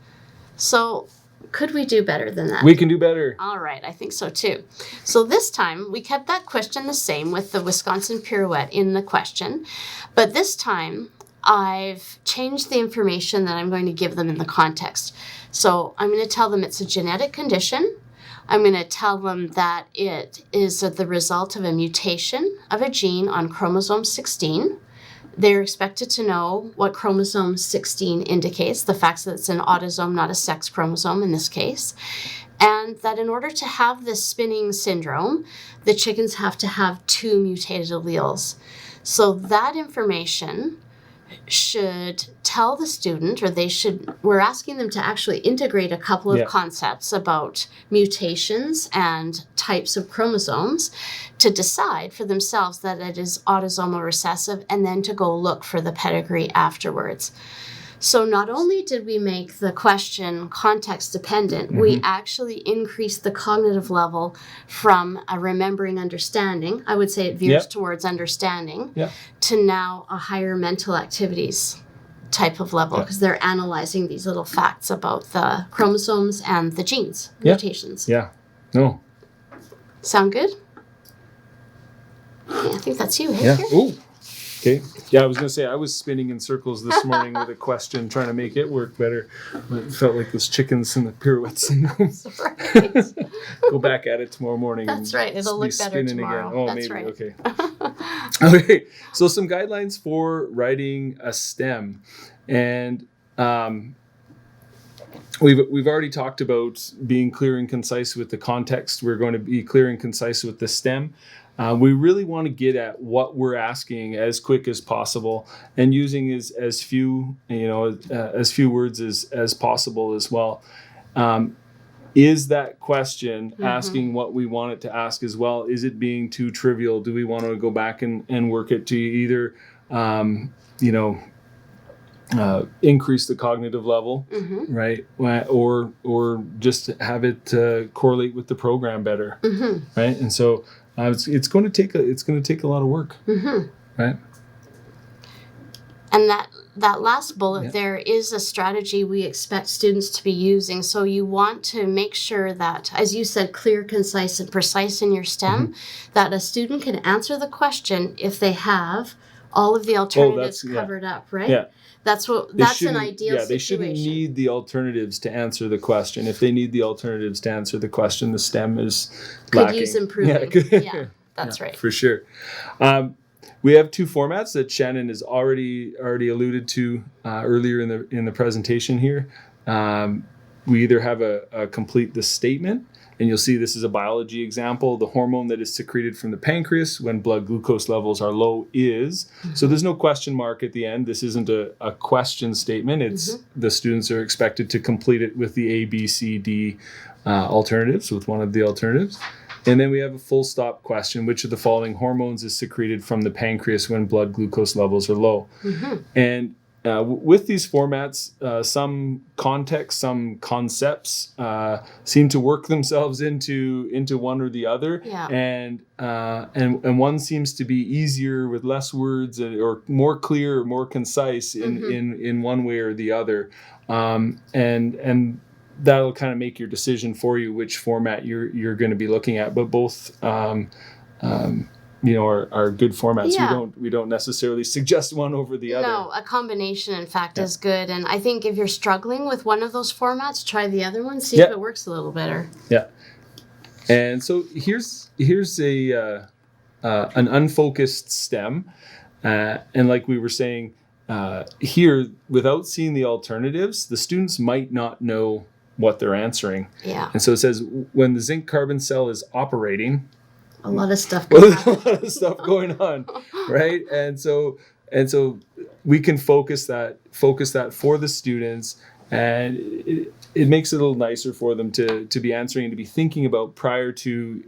So could we do better than that? We can do better. All right, I think so too. So this time we kept that question the same with the Wisconsin pirouette in the question, but this time I've changed the information that I'm going to give them in the context. So I'm going to tell them it's a genetic condition. I'm going to tell them that it is the result of a mutation of a gene on chromosome 16. They're expected to know what chromosome 16 indicates, the fact that it's an autosome, not a sex chromosome in this case, and that in order to have this spinning syndrome, the chickens have to have 2 mutated alleles. So that information should tell the student, or we're asking them to actually integrate a couple of concepts about mutations and types of chromosomes to decide for themselves that it is autosomal recessive, and then to go look for the pedigree afterwards. So not only did we make the question context dependent, we actually increased the cognitive level from a remembering understanding, I would say it veers towards understanding, to now a higher mental activities type of level, because they're analyzing these little facts about the chromosomes and the genes, mutations. Yeah. No. Sound good? Yeah, I think that's you. Yeah. Ooh. Okay. Yeah, I was going to say, I was spinning in circles this morning with a question, trying to make it work better. It felt like those chickens in the pirouette syndrome. Right. Go back at it tomorrow morning. That's right. It'll look better tomorrow. Again. Oh, That's maybe. right. Okay. Okay. So some guidelines for writing a STEM. And we've already talked about being clear and concise with the context. We're going to be clear and concise with the STEM. We really want to get at what we're asking as quick as possible, and using as few words as possible as well. Is that question asking what we want it to ask as well? Is it being too trivial? Do we want to go back and work it to either, increase the cognitive level, right? Or just have it correlate with the program better, right? And so it's going to take a lot of work, right? And that last bullet there is a strategy we expect students to be using. So you want to make sure that, as you said, clear, concise, and precise in your STEM, that a student can answer the question if they have all of the alternatives covered up, right? Yeah. That's an ideal situation. They shouldn't need the alternatives to answer the question. If they need the alternatives to answer the question, the STEM is lacking. Could use improving. Yeah, that's right. For sure. We have 2 formats that Shannon has already alluded to earlier in the presentation here. We either have a complete the statement, and you'll see this is a biology example. The hormone that is secreted from the pancreas when blood glucose levels are low is. So there's no question mark at the end. This isn't a question statement. It's the students are expected to complete it with the A, B, C, D alternatives, with one of the alternatives. And then we have a full stop question: which of the following hormones is secreted from the pancreas when blood glucose levels are low? And with these formats, some context, some concepts seem to work themselves into one or the other, and one seems to be easier with less words, or more clear or more concise in one way or the other, and that'll kind of make your decision for you which format you're going to be looking at. But both are good formats. Yeah. We don't necessarily suggest one over the other. No, a combination, in fact, is good. And I think if you're struggling with one of those formats, try the other one, see if it works a little better. Yeah. And so here's an unfocused STEM, and like we were saying here, without seeing the alternatives, the students might not know what they're answering. Yeah. And so it says when the zinc carbon cell is operating. A lot of stuff going on, right? And so we can focus that for the students, and it makes it a little nicer for them to be answering and to be thinking about prior to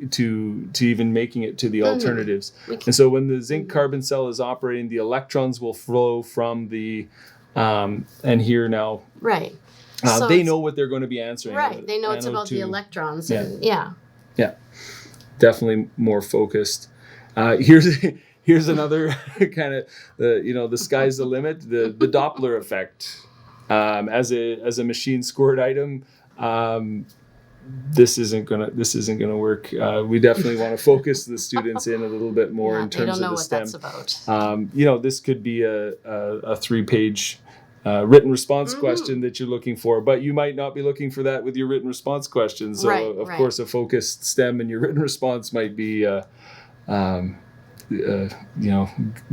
even making it to the alternatives. And so when the zinc carbon cell is operating, the electrons will flow from the and here now. Right. So they know what they're going to be answering. Right. They know it's about the electrons. Yeah. Definitely more focused. Here's another kind of the sky's the limit. The Doppler effect as a machine scored item. this isn't gonna work. We definitely want to focus the students in a little bit more in terms of the STEM. They don't know what that's about. This could be a 3-page written response question that you're looking for, but you might not be looking for that with your written response questions. So of course, a focused STEM in your written response might be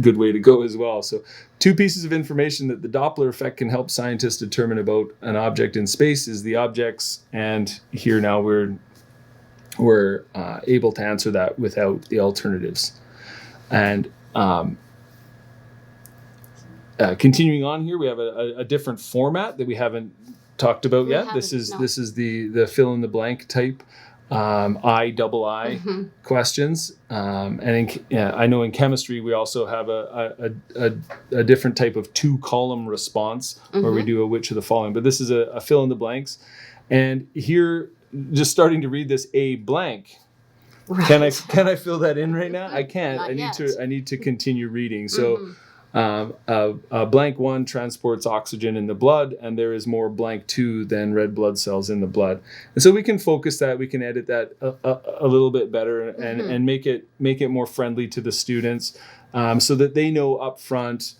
good way to go as well. So 2 pieces of information that the Doppler effect can help scientists determine about an object in space is the objects, and here now we're able to answer that without the alternatives. And continuing on here, we have a different format that we haven't talked about yet. This is the fill in the blank type II questions, and I know in chemistry we also have a different type of 2-column response where we do a which of the following. But this is a fill in the blanks, and here just starting to read this a blank. Right. Can I fill that in right now? I can't. I need to continue reading. So. Blank 1 transports oxygen in the blood, and there is more blank 2 than red blood cells in the blood. And so we can focus that, we can edit that a little bit better and make it more friendly to the students, so that they know up front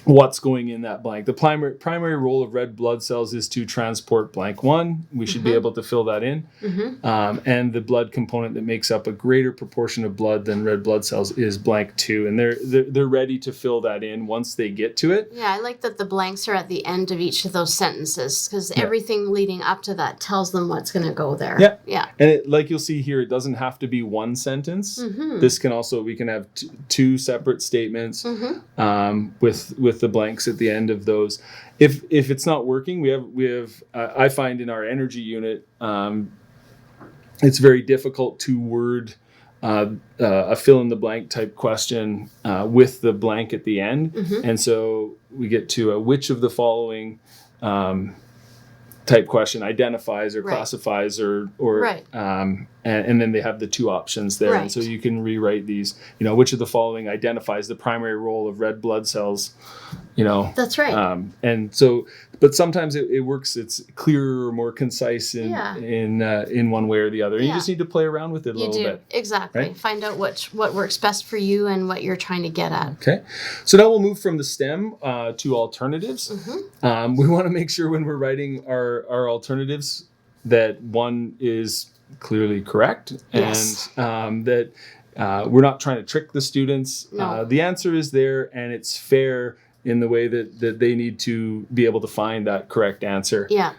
what's going in that blank. The primary role of red blood cells is to transport blank 1. We should be able to fill that in. And the blood component that makes up a greater proportion of blood than red blood cells is blank 2. And they're ready to fill that in once they get to it. Yeah, I like that the blanks are at the end of each of those sentences, because everything leading up to that tells them what's going to go there. Yeah. And like you'll see here, it doesn't have to be one sentence. This can also, we can have 2 separate statements with the blanks at the end of those. If it's not working, we have I find in our energy unit, it's very difficult to word a fill in the blank type question with the blank at the end, and so we get to a which of the following type question identifies or classifies or and then they have the 2 options there, and so you can rewrite these, which of the following identifies the primary role of red blood cells, that's right. And so, but sometimes it works, it's clearer or more concise in one way or the other. You just need to play around with it a little bit. Exactly. Right? Find out what works best for you and what you're trying to get at. Okay. So now we'll move from the STEM to alternatives. We want to make sure when we're writing our alternatives that one is clearly correct, and that we're not trying to trick the students. No. The answer is there, and it's fair in the way that they need to be able to find that correct answer. Yeah.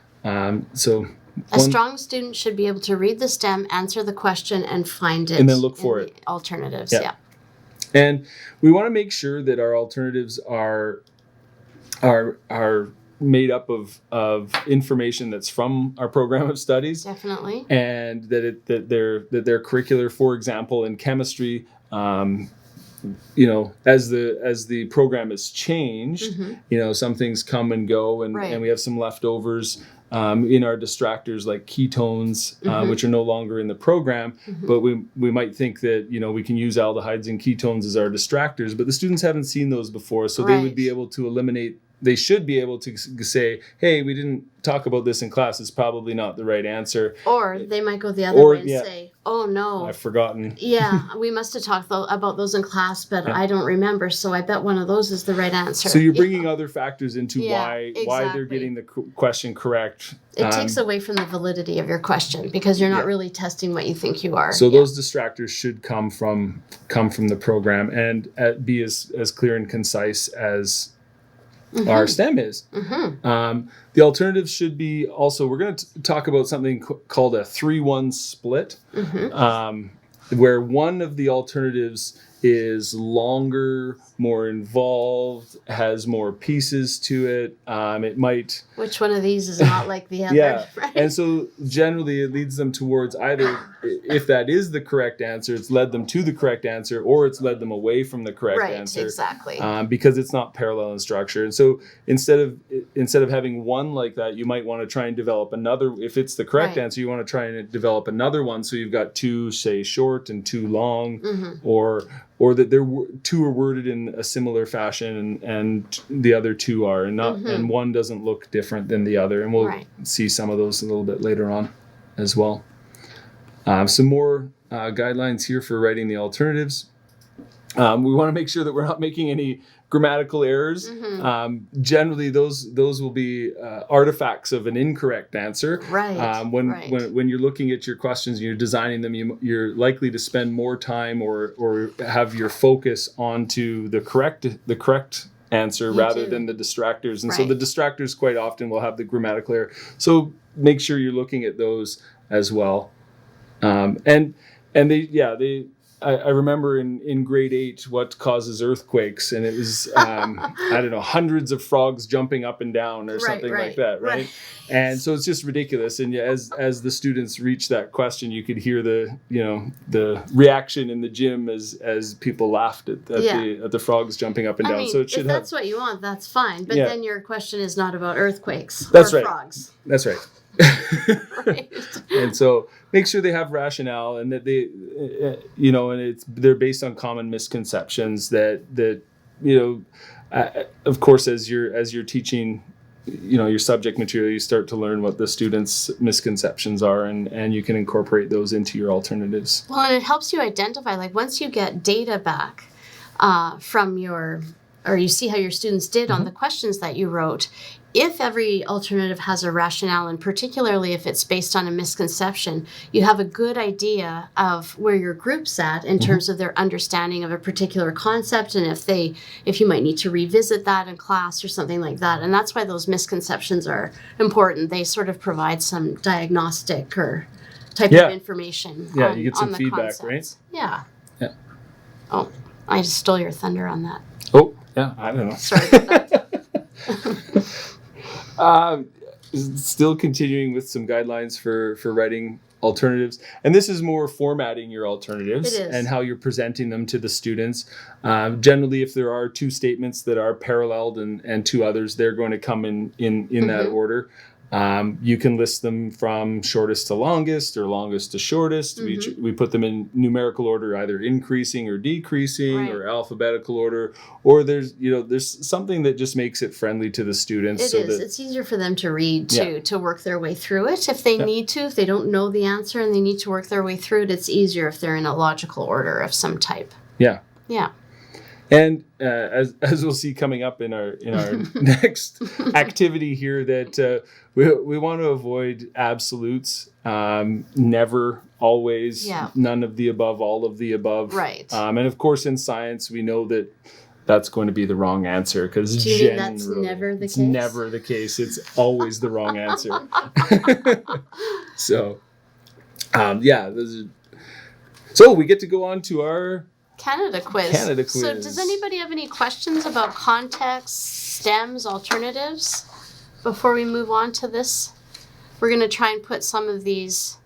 So a strong student should be able to read the STEM, answer the question, and find it. And then look for it. Alternatives, yeah. And we want to make sure that our alternatives are made up of information that's from our program of studies. Definitely. And that they're curricular. For example, in chemistry, as the program has changed, some things come and go, and we have some leftovers in our distractors like ketones, which are no longer in the program, but we might think that we can use aldehydes and ketones as our distractors, but the students haven't seen those before, so they would be able to eliminate. They should be able to say, hey, we didn't talk about this in class. It's probably not the right answer. Or they might go the other way and say, oh, no. I've forgotten. Yeah, we must have talked about those in class, but I don't remember. So I bet one of those is the right answer. So you're bringing other factors into why they're getting the question correct. It takes away from the validity of your question because you're not really testing what you think you are. So those distractors should come from the program and be as clear and concise as our STEM is. The alternatives should be also, we're going to talk about something called a 3-1 split, where one of the alternatives is longer, more involved, has more pieces to it. It might... Which one of these is not like the other? Yeah, right? And so generally it leads them towards either, if that is the correct answer, it's led them to the correct answer, or it's led them away from the correct answer. Right, exactly. Because it's not parallel in structure. And so instead of having one like that, you might want to try and develop another. If it's the correct answer, you want to try and develop another one. So you've got 2, say, short and 2 long, or or that two are worded in a similar fashion and the other two are, and one doesn't look different than the other. And we'll see some of those a little bit later on as well. Some more guidelines here for writing the alternatives. We want to make sure that we're not making any grammatical errors. Generally, those will be artifacts of an incorrect answer. When you're looking at your questions and you're designing them, you're likely to spend more time or have your focus onto the correct answer rather than the distractors. And so the distractors quite often will have the grammatical error. So make sure you're looking at those as well. I remember in grade 8 what causes earthquakes, and it was I don't know, hundreds of frogs jumping up and down or something like that, right? And so it's just ridiculous. And as the students reached that question, you could hear the reaction in the gym as people laughed at the frogs jumping up and down. So it should if that's what you want, that's fine. But then your question is not about earthquakes or frogs. That's right. And so make sure they have rationale and that they, and they're based on common misconceptions that of course, as you're teaching, your subject material, you start to learn what the students' misconceptions are, and you can incorporate those into your alternatives. Well, and it helps you identify, like once you get data back or you see how your students did on the questions that you wrote, if every alternative has a rationale, and particularly if it's based on a misconception, you have a good idea of where your group's at in terms of their understanding of a particular concept, and if you might need to revisit that in class or something like that. And that's why those misconceptions are important. They sort of provide some diagnostic or type of information. Yeah, you get some feedback, concepts. right? Yeah. Oh, I just stole your thunder on that. Oh, yeah, I don't know. Sorry about that. Still continuing with some guidelines for writing alternatives, and this is more formatting your alternatives and how you're presenting them to the students. Generally, if there are two statements that are paralleled and two others, they're going to come in that order. You can list them from shortest to longest or longest to shortest. We put them in numerical order, either increasing or decreasing or alphabetical order, or there's something that just makes it friendly to the students. It's easier for them to read too, to work their way through it. If they need to, if they don't know the answer and they need to work their way through it, it's easier if they're in a logical order of some type. Yeah. Yeah. And as we'll see coming up in our next activity here, that we want to avoid absolutes. Never, always, none of the above, all of the above. Right. And of course, in science, we know that that's going to be the wrong answer because generally that's never the case? Never the case. It's always the wrong answer. So, so we get to go on to our Canada quiz. So does anybody have any questions about context, stems, alternatives before we move on to this? We're going to try and put some of these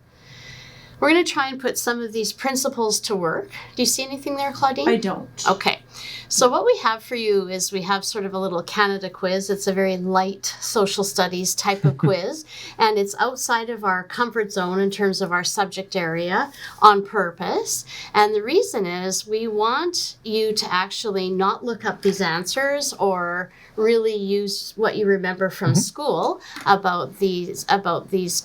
principles to work. Do you see anything there, Claudine? I don't. Okay. So what we have for you is we have sort of a little Canada quiz. It's a very light social studies type of quiz, and it's outside of our comfort zone in terms of our subject area on purpose. And the reason is we want you to actually not look up these answers or really use what you remember from school about these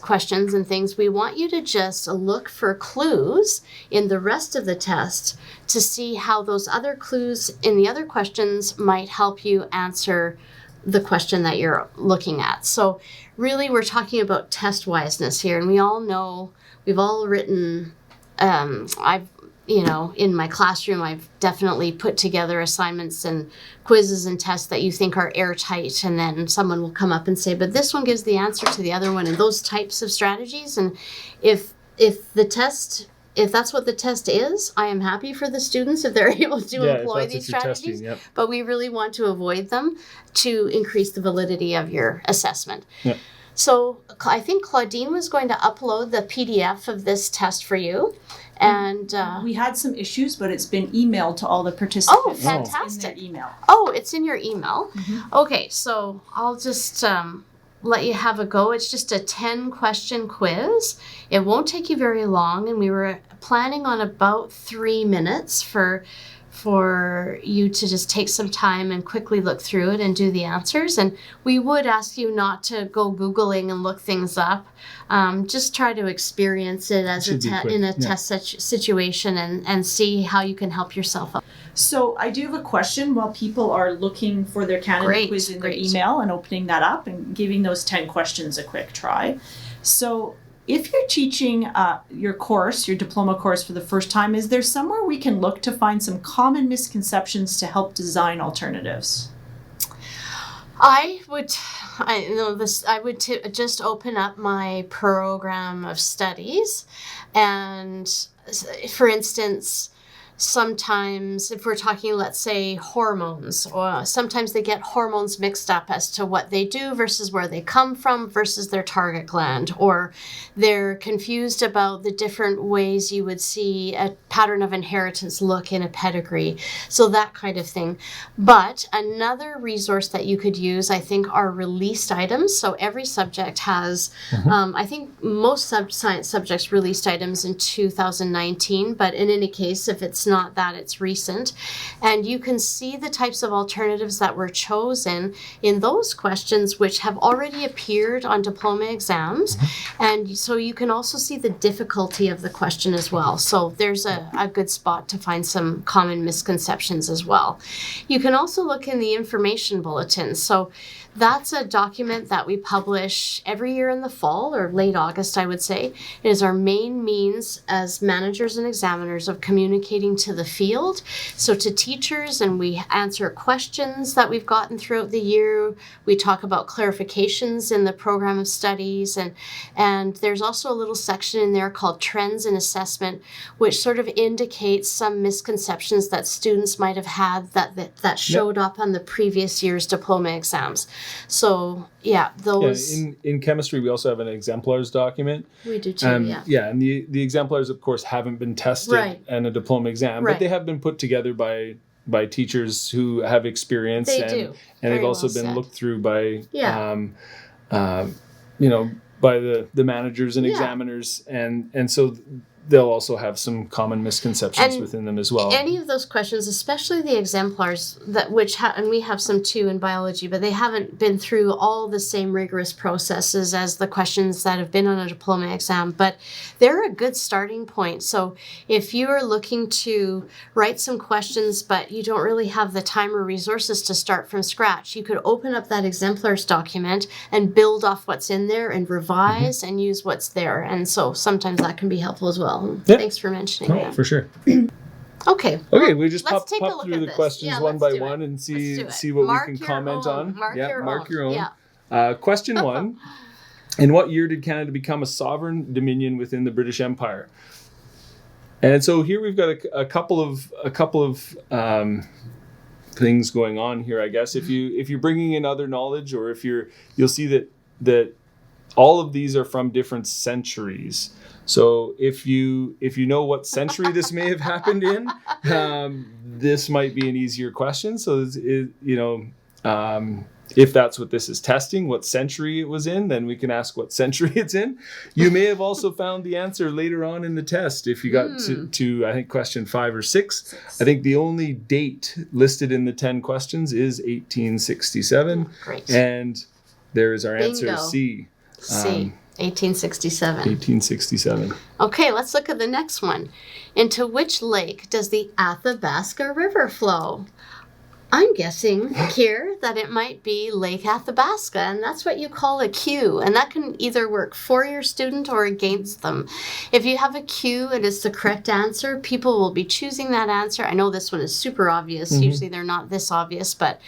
questions and things. We want you to just look for clues in the rest of the test to see how those other clues in the other questions might help you answer the question that you're looking at. So really we're talking about test wiseness here, and we all know, we've all written, in my classroom, I've definitely put together assignments and quizzes and tests that you think are airtight, and then someone will come up and say, but this one gives the answer to the other one, and those types of strategies. And if that's what the test is, I am happy for the students if they're able to employ these strategies. Testing, but we really want to avoid them to increase the validity of your assessment. Yep. So I think Claudine was going to upload the PDF of this test for you. And we had some issues, but it's been emailed to all the participants. Oh, fantastic. In their email. Oh, it's in your email. Mm-hmm. Okay, so I'll just let you have a go. It's just a 10-question quiz. It won't take you very long, and we were planning on about 3 minutes for for you to just take some time and quickly look through it and do the answers. And we would ask you not to go Googling and look things up. Just try to experience it as in a test situation and see how you can help yourself out. So I do have a question while people are looking for their candidate quiz in their email and opening that up and giving those 10 questions a quick try. So if you're teaching your course, your diploma course for the first time, is there somewhere we can look to find some common misconceptions to help design alternatives? I would just open up my program of studies, and for instance, sometimes if we're talking, let's say, hormones, or sometimes they get hormones mixed up as to what they do versus where they come from versus their target gland, or they're confused about the different ways you would see a pattern of inheritance look in a pedigree. So that kind of thing. But another resource that you could use, I think, are released items. So every subject has, I think most science subjects released items in 2019, but in any case, if it's not that, it's recent. And you can see the types of alternatives that were chosen in those questions which have already appeared on diploma exams. And so you can also see the difficulty of the question as well. So there's a good spot to find some common misconceptions as well. You can also look in the information bulletin. So that's a document that we publish every year in the fall, or late August, I would say. It is our main means as managers and examiners of communicating to the field, so to teachers, and we answer questions that we've gotten throughout the year. We talk about clarifications in the program of studies, and there's also a little section in there called Trends in Assessment, which sort of indicates some misconceptions that students might have had that showed up on the previous year's diploma exams. So yeah, those. Yeah, in chemistry, we also have an exemplars document. We do too. Yeah, and the exemplars, of course, haven't been tested in a diploma exam, but they have been put together by teachers who have experience. And they've also been looked through by by the managers and examiners, and so they'll also have some common misconceptions within them as well. Any of those questions, especially the exemplars, and we have some too in biology, but they haven't been through all the same rigorous processes as the questions that have been on a diploma exam, but they're a good starting point. So if you are looking to write some questions, but you don't really have the time or resources to start from scratch, you could open up that exemplars document and build off what's in there and revise and use what's there. And so sometimes that can be helpful as well. Yep. Thanks for mentioning that. For sure. Okay. We just pop through the questions one by one and see what we can comment on. Mark your own. Yeah. Question 1. In what year did Canada become a sovereign dominion within the British Empire? And so here we've got a couple of things going on here, I guess. If you're bringing in other knowledge, or you'll see that all of these are from different centuries. So if you know what century this may have happened in, this might be an easier question. So if that's what this is testing, what century it was in, then we can ask what century it's in. You may have also found the answer later on in the test if you got to I think question 5 or 6. I think the only date listed in the 10 questions is 1867. Great. And there is our answer, C. C. 1867. 1867. Okay, let's look at the next one. Into which lake does the Athabasca River flow? I'm guessing here that it might be Lake Athabasca, and that's what you call a Q, and that can either work for your student or against them. If you have a Q and it's the correct answer, people will be choosing that answer. I know this one is super obvious. Usually they're not this obvious, but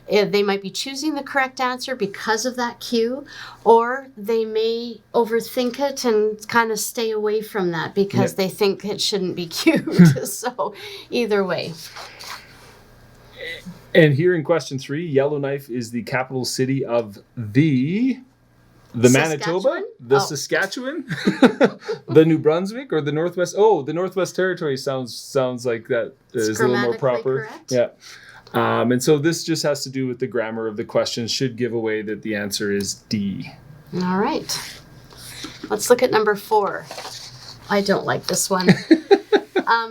they might be choosing the correct answer because of that Q, or they may overthink it and kind of stay away from that because they think it shouldn't be Q'd. So either way. And here in question 3, Yellowknife is the capital city of the Manitoba, the Saskatchewan, the New Brunswick, or the Northwest. Oh, the Northwest Territory sounds like that is a little more proper. Correct. Yeah. And so this just has to do with the grammar of the question. Should give away that the answer is D. All right. Let's look at number 4. I don't like this one.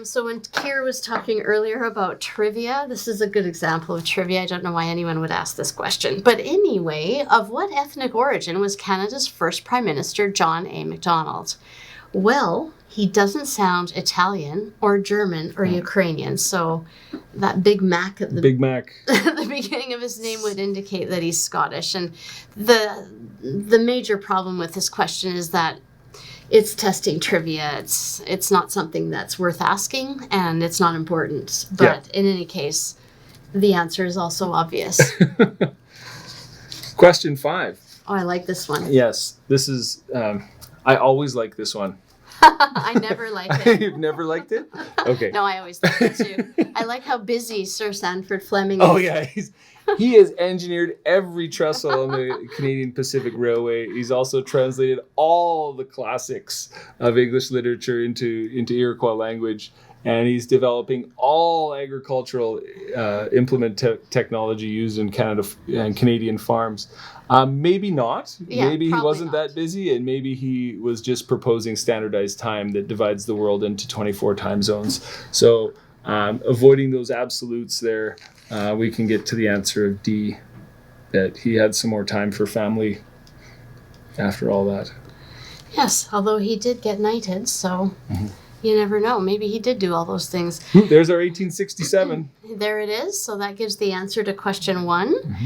So when Keir was talking earlier about trivia, this is a good example of trivia. I don't know why anyone would ask this question. But anyway, of what ethnic origin was Canada's first Prime Minister, John A. Macdonald? Well, he doesn't sound Italian or German or Ukrainian. So that Big Mac at the Big Mac. at the beginning of his name would indicate that he's Scottish. And the major problem with this question is that it's testing trivia. It's not something that's worth asking, and it's not important. But in any case, the answer is also obvious. Question 5. Oh, I like this one. Yes, this is. I always like this one. I never like it. You've never liked it? Okay. No, I always like it too. I like how busy Sir Sanford Fleming is. Oh yeah, he has engineered every trestle on the Canadian Pacific Railway. He's also translated all the classics of English literature into Iroquois language, and he's developing all agricultural implement technology used in Canada and Canadian farms. Maybe not. Yeah, maybe he wasn't not that busy, and maybe he was just proposing standardized time that divides the world into 24 time zones. So avoiding those absolutes there, we can get to the answer of D, that he had some more time for family after all that. Yes, although he did get knighted, so you never know. Maybe he did do all those things. There's our 1867. There it is. So that gives the answer to question 1.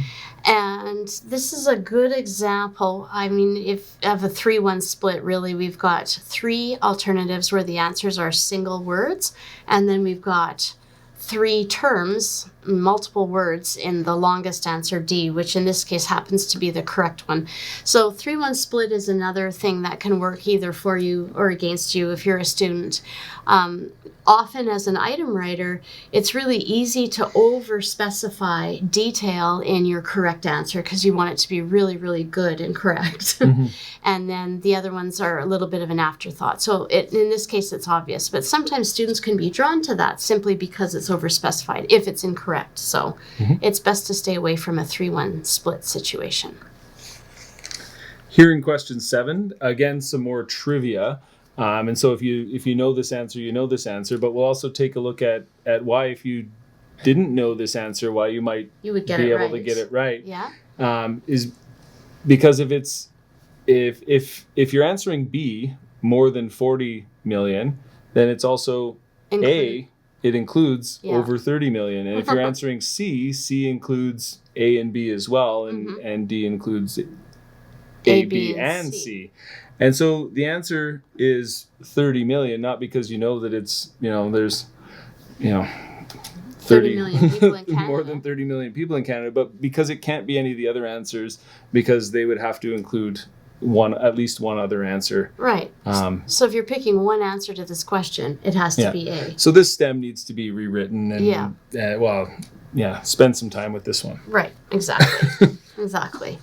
And this is a good example. I mean, if of a 3-1 split, really, we've got 3 alternatives where the answers are single words, and then we've got 3 terms, multiple words in the longest answer D, which in this case happens to be the correct one. So 3-1 split is another thing that can work either for you or against you if you're a student. Often as an item writer, it's really easy to over-specify detail in your correct answer because you want it to be really, really good and correct. And then the other ones are a little bit of an afterthought. So in this case, it's obvious. But sometimes students can be drawn to that simply because it's over-specified if it's incorrect. So it's best to stay away from a 3-1 split situation. Here in question 7, again, some more trivia. And so if you know this answer, you know this answer, but we'll also take a look at why, if you didn't know this answer, why you might would be able to get it right. Yeah. Is because if you're answering B, more than 40 million, then it's also A, it includes over 30 million. And if you're answering C includes A and B as well, and D includes A, B, and C. And so the answer is 30 million, not because you know that it's, there's, 30 million people in Canada. More than 30 million people in Canada, but because it can't be any of the other answers, because they would have to include at least one other answer. Right. So if you're picking one answer to this question, it has to be A. So this stem needs to be rewritten and spend some time with this one. Right. Exactly. Exactly.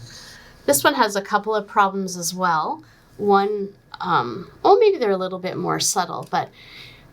This one has a couple of problems as well. One, maybe they're a little bit more subtle, but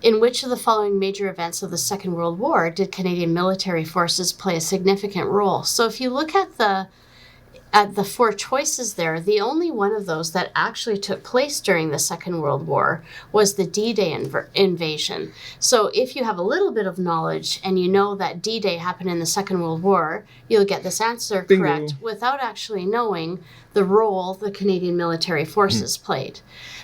in which of the following major events of the Second World War did Canadian military forces play a significant role? So if you look at the 4 choices there, the only one of those that actually took place during the Second World War was the D-Day invasion. So if you have a little bit of knowledge and you know that D-Day happened in the Second World War, you'll get this answer correct without actually knowing the role the Canadian military forces played.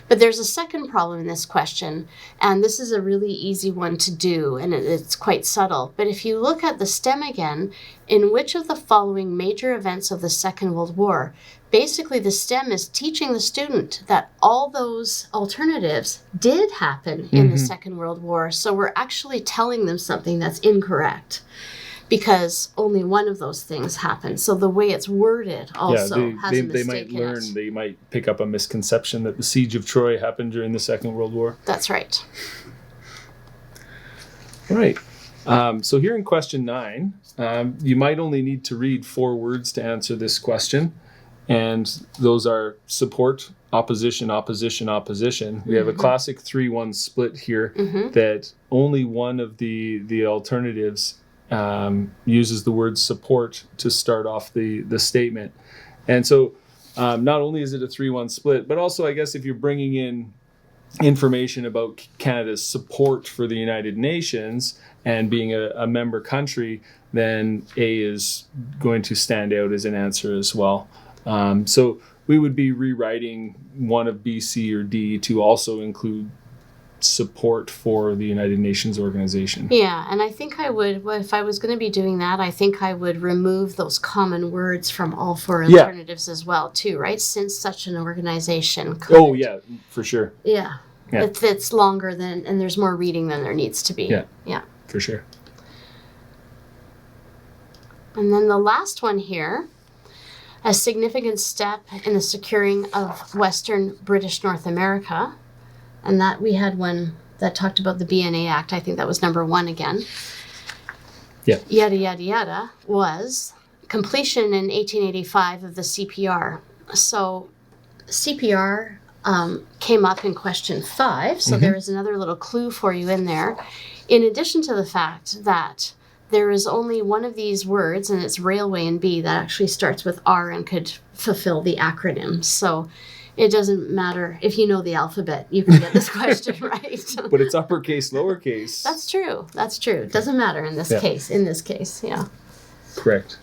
But there's a second problem in this question, and this is a really easy one to do, and it's quite subtle. But if you look at the stem again, in which of the following major events of the Second World War, basically the stem is teaching the student that all those alternatives did happen in the Second World War. So we're actually telling them something that's incorrect, because only one of those things happened. So the way it's worded also has a mistake in it. They might pick up a misconception that the siege of Troy happened during the Second World War. That's right. All right. So here in question 9, you might only need to read 4 words to answer this question. And those are support, opposition, opposition, opposition. We have a classic 3-1 split here that only one of the alternatives uses the word support to start off the statement. And so not only is it a 3-1 split, but also I guess if you're bringing in information about Canada's support for the United Nations and being a member country, then A is going to stand out as an answer as well. So we would be rewriting one of B, C, or D to also include support for the United Nations organization. Yeah, and I think I would, if I was going to be doing that, I think I would remove those common words from all four alternatives as well, too, right? Since such an organization could. Oh, yeah, for sure. Yeah. It's longer than, and there's more reading than there needs to be. Yeah. For sure. And then the last one here, a significant step in the securing of Western British North America. And that we had one that talked about the BNA Act. I think that was number 1 again. Yeah. Yada, yada, yada, was completion in 1885 of the CPR. So CPR came up in question 5. So there is another little clue for you in there. In addition to the fact that there is only one of these words, and it's railway in B, that actually starts with R and could fulfill the acronym. So it doesn't matter if you know the alphabet, you can get this question right. But it's uppercase, lowercase. That's true. It doesn't matter in this case. Yeah. Correct.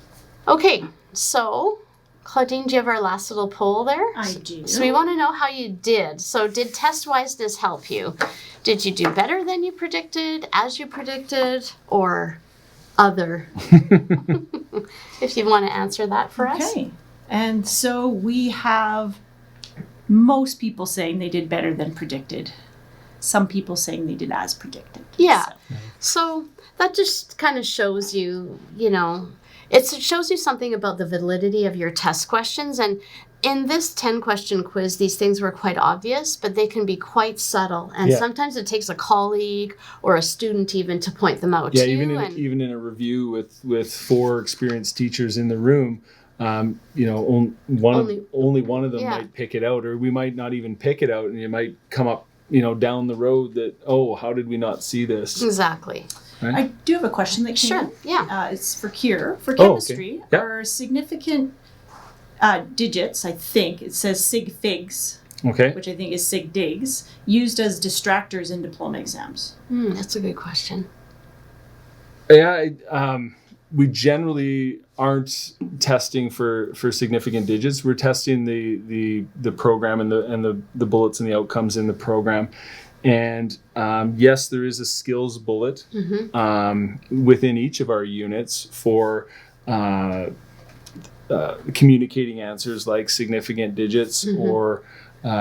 Okay, so Claudine, do you have our last little poll there? I do. So we want to know how you did. So did test wiseness help you? Did you do better than you predicted, as you predicted, or other? If you want to answer that for us. Okay. And so we have most people saying they did better than predicted. Some people saying they did as predicted. Yeah. So that just kind of shows you, it shows you something about the validity of your test questions. And in this 10-question quiz, these things were quite obvious, but they can be quite subtle. And sometimes it takes a colleague or a student even to point them out to you. Even in a review with 4 experienced teachers in the room, only one of them might pick it out, or we might not even pick it out, and it might come up, down the road that, how did we not see this? Exactly. Right? I do have a question that came in. Sure, yeah. It's for Kier. For chemistry, are significant digits, I think, it says sig figs, which I think is sig digs, used as distractors in diploma exams? That's a good question. Yeah, we generally aren't testing for significant digits. We're testing the program and the bullets and the outcomes in the program. And yes, there is a skills bullet within each of our units for communicating answers like significant digits or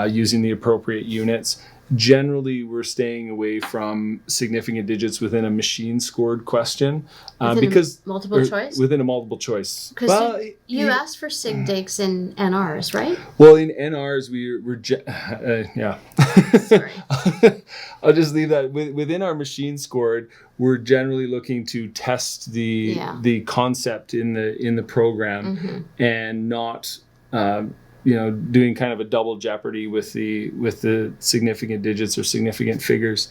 using the appropriate units. Generally, we're staying away from significant digits within a machine-scored question because multiple choice. Within a multiple choice. Because you asked for sig digs in NRs, right? Well, in NRs, Sorry. I'll just leave that. Within our machine-scored, we're generally looking to test the concept in the program and not. Doing kind of a double jeopardy with the significant digits or significant figures.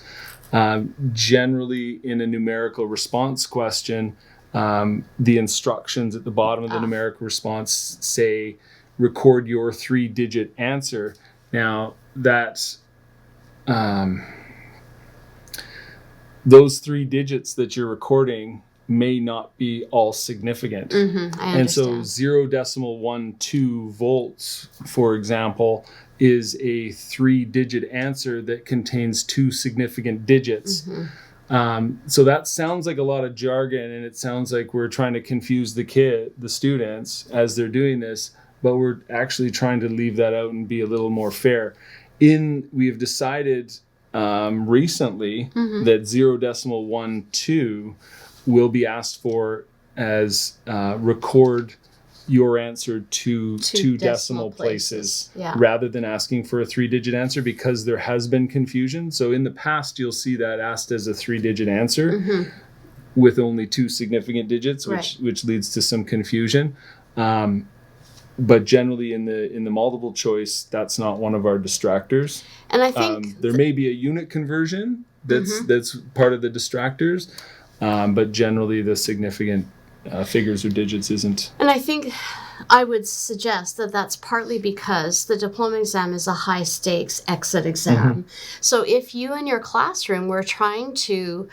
Generally, in a numerical response question, the instructions at the bottom of the numerical response say, record your 3-digit answer. Now, that those 3 digits that you're recording may not be all significant. I understand. And so 0.12 volts, for example, is a 3-digit answer that contains 2 significant digits. So that sounds like a lot of jargon, and it sounds like we're trying to confuse the students as they're doing this, but we're actually trying to leave that out and be a little more fair. We have decided recently that 0.12 will be asked for as record your answer to 2 decimal places rather than asking for a 3-digit answer, because there has been confusion. So in the past, you'll see that asked as a 3-digit answer with only 2 significant digits, which leads to some confusion. But generally in the multiple choice, that's not one of our distractors. And I think there may be a unit conversion that's part of the distractors. But generally, the significant figures or digits isn't. And I think I would suggest that that's partly because the diploma exam is a high stakes exit exam. So if you in your classroom were trying to,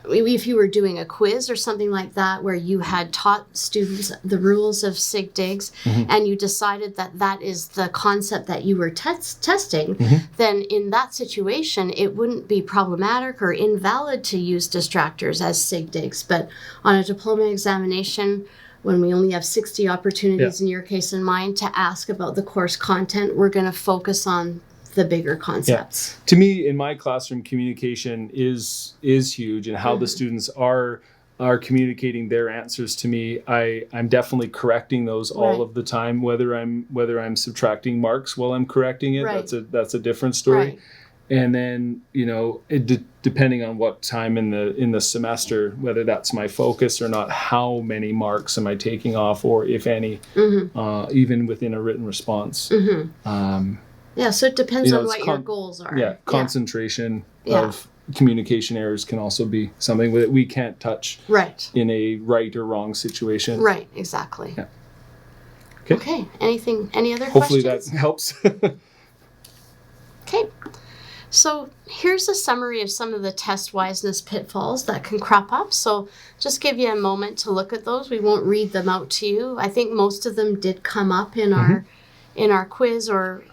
if you were doing a quiz or something like that where you had taught students the rules of sig digs and you decided that that is the concept that you were testing, then in that situation it wouldn't be problematic or invalid to use distractors as sig digs. But on a diploma examination, when we only have 60 opportunities in your case in mind to ask about the course content, we're going to focus on the bigger concepts. To me, in my classroom, communication is huge, and how the students are communicating their answers to me. I'm definitely correcting those all of the time. Whether I'm subtracting marks while I'm correcting it, that's a different story. Right. And then, depending on what time in the semester, whether that's my focus or not, how many marks am I taking off, or if any, even within a written response. So it depends on what your goals are. Concentration of communication errors can also be something that we can't touch in a right or wrong situation. Right, exactly. Yeah. Okay. Any other Hopefully questions? that helps. Okay. So here's a summary of some of the test wiseness pitfalls that can crop up. So just give you a moment to look at those. We won't read them out to you. I think most of them did come up in our quiz or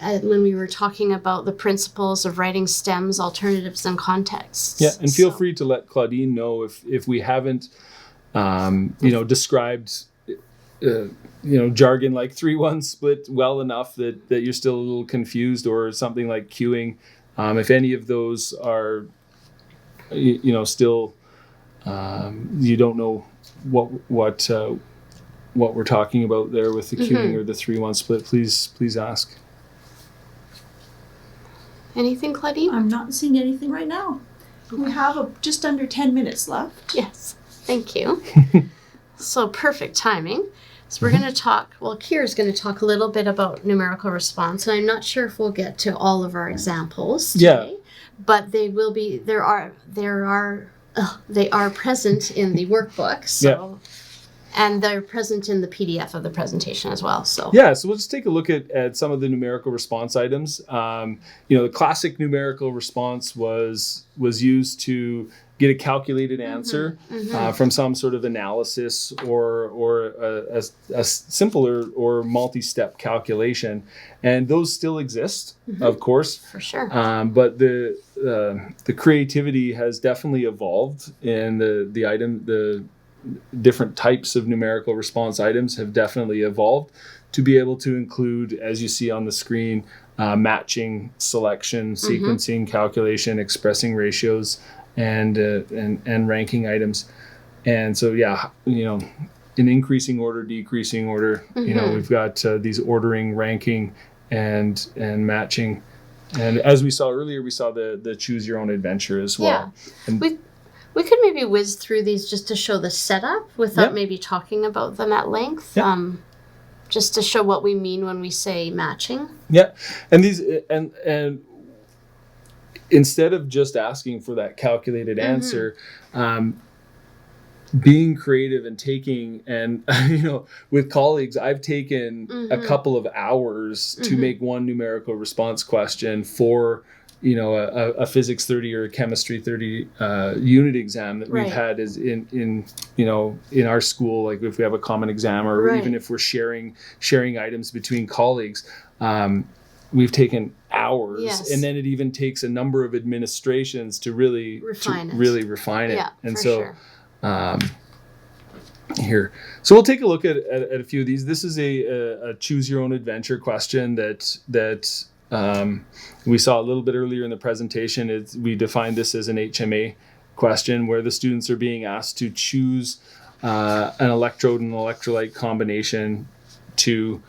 when we were talking about the principles of writing stems, alternatives, and contexts. Yeah, and feel free to let Claudine know if we haven't, described, jargon like 3-1 split well enough that you're still a little confused, or something like queuing. If any of those are, still, you don't know what we're talking about there with the queuing or the 3-1 split, please ask. Anything, Claudine? I'm not seeing anything right now. We have just under 10 minutes left. Yes, thank you. So perfect timing. So we're going to talk, Kira's going to talk a little bit about numerical response, and I'm not sure if we'll get to all of our examples today, but they will be, they are present in the workbook, so, and they're present in the PDF of the presentation as well, so. Yeah, so we'll just take a look at some of the numerical response items. The classic numerical response was used to get a calculated answer from some sort of analysis or a simpler or multi-step calculation, and those still exist, of course, for sure. But the creativity has definitely evolved, and the different types of numerical response items have definitely evolved to be able to include, as you see on the screen, matching, selection, sequencing, calculation, expressing ratios, and ranking items. And so in increasing order, decreasing order, we've got these ordering, ranking, and matching. And as we saw earlier, we saw the choose your own adventure as well. And we could maybe whiz through these just to show the setup without maybe talking about them at length. Just to show what we mean when we say matching. Yeah, and these and instead of just asking for that calculated answer, being creative and taking, and with colleagues, I've taken a couple of hours to make one numerical response question for a physics 30 or a chemistry 30 unit exam that we've had is in our school, like if we have a common exam, or even if we're sharing items between colleagues, we've taken hours, and then it even takes a number of administrations to really refine it. Yeah, and for so sure. Here, so we'll take a look at a few of these. This is a choose your own adventure question that we saw a little bit earlier in the presentation. We defined this as an HMA question, where the students are being asked to choose an electrode and electrolyte combination to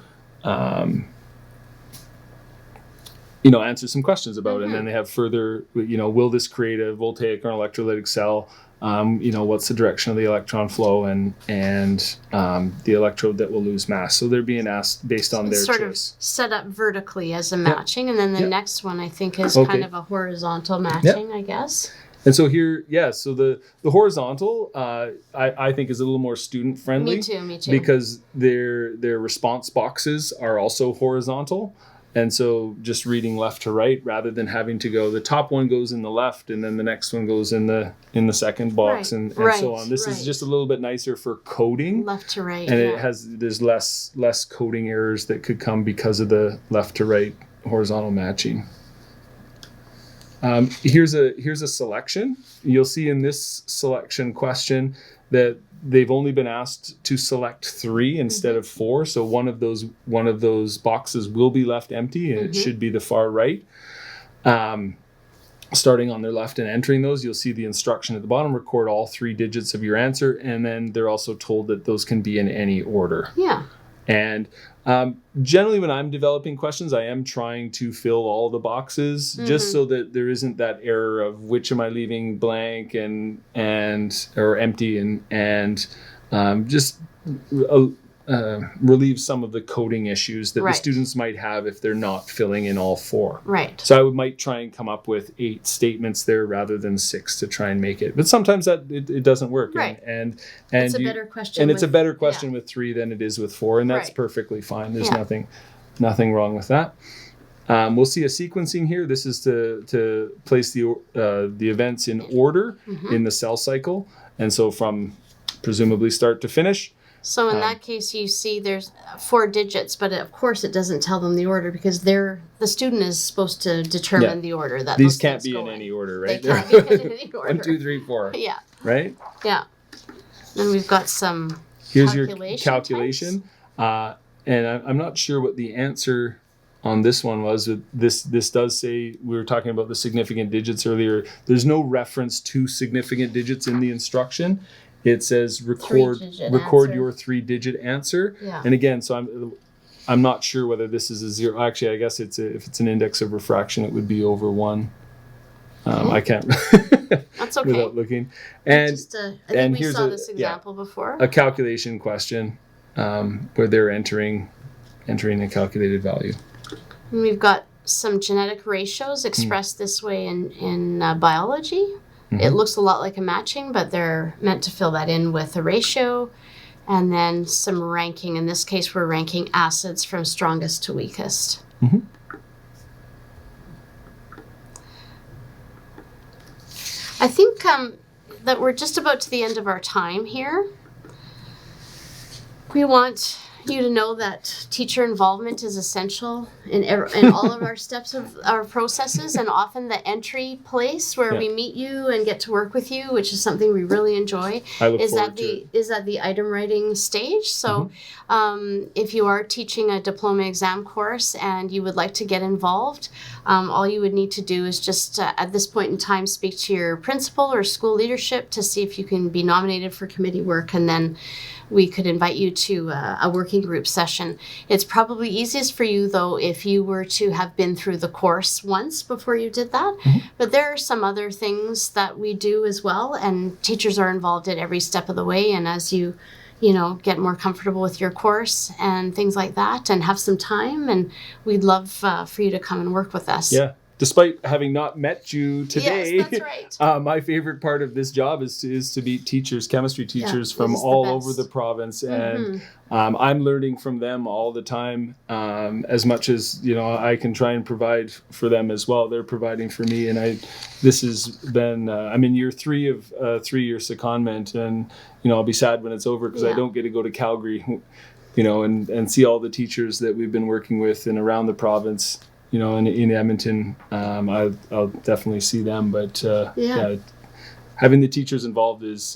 answer some questions about it. And then they have further, will this create a voltaic or an electrolytic cell? What's the direction of the electron flow and the electrode that will lose mass. So they're being asked based on their sort choice. Of set up vertically as a matching, and then the next one I think is kind of a horizontal matching, I guess. And so here, so the horizontal, I think is a little more student friendly. Me too. Because their response boxes are also horizontal. And so just reading left to right rather than having to go, the top one goes in the left and then the next one goes in the second box and so on. This is just a little bit nicer for coding. Left to right. And there's less coding errors that could come because of the left to right horizontal matching. Here's a selection. You'll see in this selection question that they've only been asked to select 3 instead of 4. So one of those boxes will be left empty, and it should be the far right. Starting on their left and entering those, you'll see the instruction at the bottom: record all 3 digits of your answer, and then they're also told that those can be in any order. Yeah. And generally when I'm developing questions, I am trying to fill all the boxes just so that there isn't that error of which am I leaving blank or empty and just relieve some of the coding issues that the students might have if they're not filling in all 4. Right. So I might try and come up with 8 statements there rather than 6 to try and make it. But sometimes that it doesn't work. Right. And it's a better question. And it's a better question with 3 than it is with 4, and that's perfectly fine. There's nothing wrong with that. We'll see a sequencing here. This is to place the events in order in the cell cycle, and so from presumably start to finish. So in that case, you see there's 4 digits, but of course it doesn't tell them the order because the student is supposed to determine the order that these can't be in any order, right? They can't be in any order. 1, 2, 3, 4. Yeah. Right? Yeah. Then we've got some Here's your calculation. And I'm not sure what the answer on this one was. This does say, we were talking about the significant digits earlier. There's no reference to significant digits in the instruction. It says record your 3-digit answer. Yeah. And again, so I'm not sure whether this is a 0. Actually, I guess if it's an index of refraction, it would be over 1. I can't. That's okay. Without looking. And I think we saw this example before. A calculation question where they're entering a calculated value. And we've got some genetic ratios expressed this way in biology. It looks a lot like a matching, but they're meant to fill that in with a ratio. And then some ranking. In this case, we're ranking acids from strongest to weakest. I think that we're just about to the end of our time here. We want you to know that teacher involvement is essential in all of our steps of our processes, and often the entry place where we meet you and get to work with you, which is something we really enjoy, is at the item writing stage. So if you are teaching a diploma exam course and you would like to get involved, all you would need to do is just at this point in time speak to your principal or school leadership to see if you can be nominated for committee work, and then we could invite you to a working group session. It's probably easiest for you, though, if you were to have been through the course once before you did that. But there are some other things that we do as well, and teachers are involved at every step of the way. And as you get more comfortable with your course and things like that and have some time, and we'd love for you to come and work with us. Yeah. Despite having not met you today, yes, that's right. My favorite part of this job is to meet teachers, chemistry teachers from all over the province, and I'm learning from them all the time. As much as I can try and provide for them as well, they're providing for me. And this has been I'm in year 3 of 3-year secondment, and I'll be sad when it's over because I don't get to go to Calgary, and see all the teachers that we've been working with and around the province. In Edmonton, I'll definitely see them. But having the teachers involved is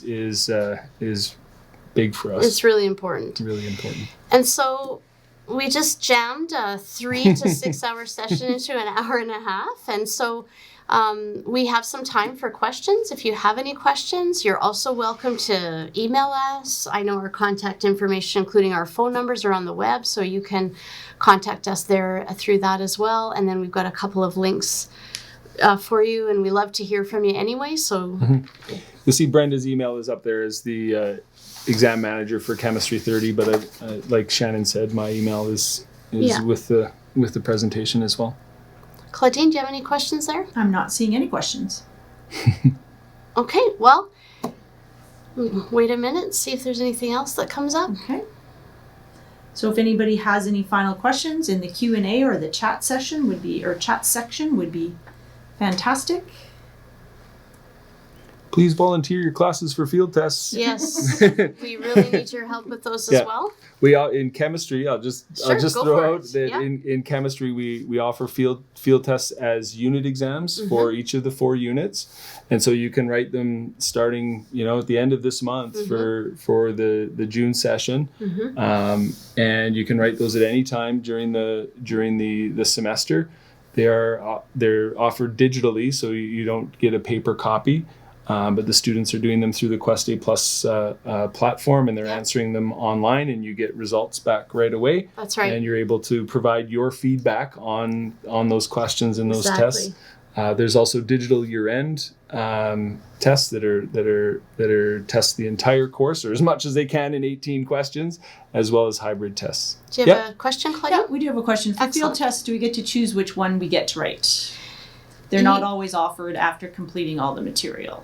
big for us. It's really important. Really important. And so we just jammed a 3 to 6 hour session into an hour and a half. And so we have some time for questions. If you have any questions, you're also welcome to email us. I know our contact information, including our phone numbers, are on the web, so you can contact us there through that as well. And then we've got a couple of links for you, and we love to hear from you anyway. So you'll see Brenda's email is up there as the exam manager for Chemistry 30. But like Shannon said, my email is with the presentation as well. Claudine, do you have any questions there? I'm not seeing any questions. Okay, well, wait a minute, see if there's anything else that comes up. Okay. So if anybody has any final questions in the Q&A or the chat session chat section would be fantastic. Please volunteer your classes for field tests. Yes, we really need your help with those as well. We in chemistry. I'll just Sure, go throw for out it. that Yeah. in chemistry we offer field tests as unit exams for each of the 4 units, and so you can write them starting at the end of this month for the June session, and you can write those at any time during the semester. They're offered digitally, so you don't get a paper copy. But the students are doing them through the Quest A Plus platform, and they're answering them online, and you get results back right away. That's right. And you're able to provide your feedback on those questions and those tests. There's also digital year-end tests that are test the entire course, or as much as they can in 18 questions, as well as hybrid tests. Do you have a question, Claudia? Yeah, we do have a question. For Excellent. field tests, do we get to choose which one we get to write? They're not always offered after completing all the material.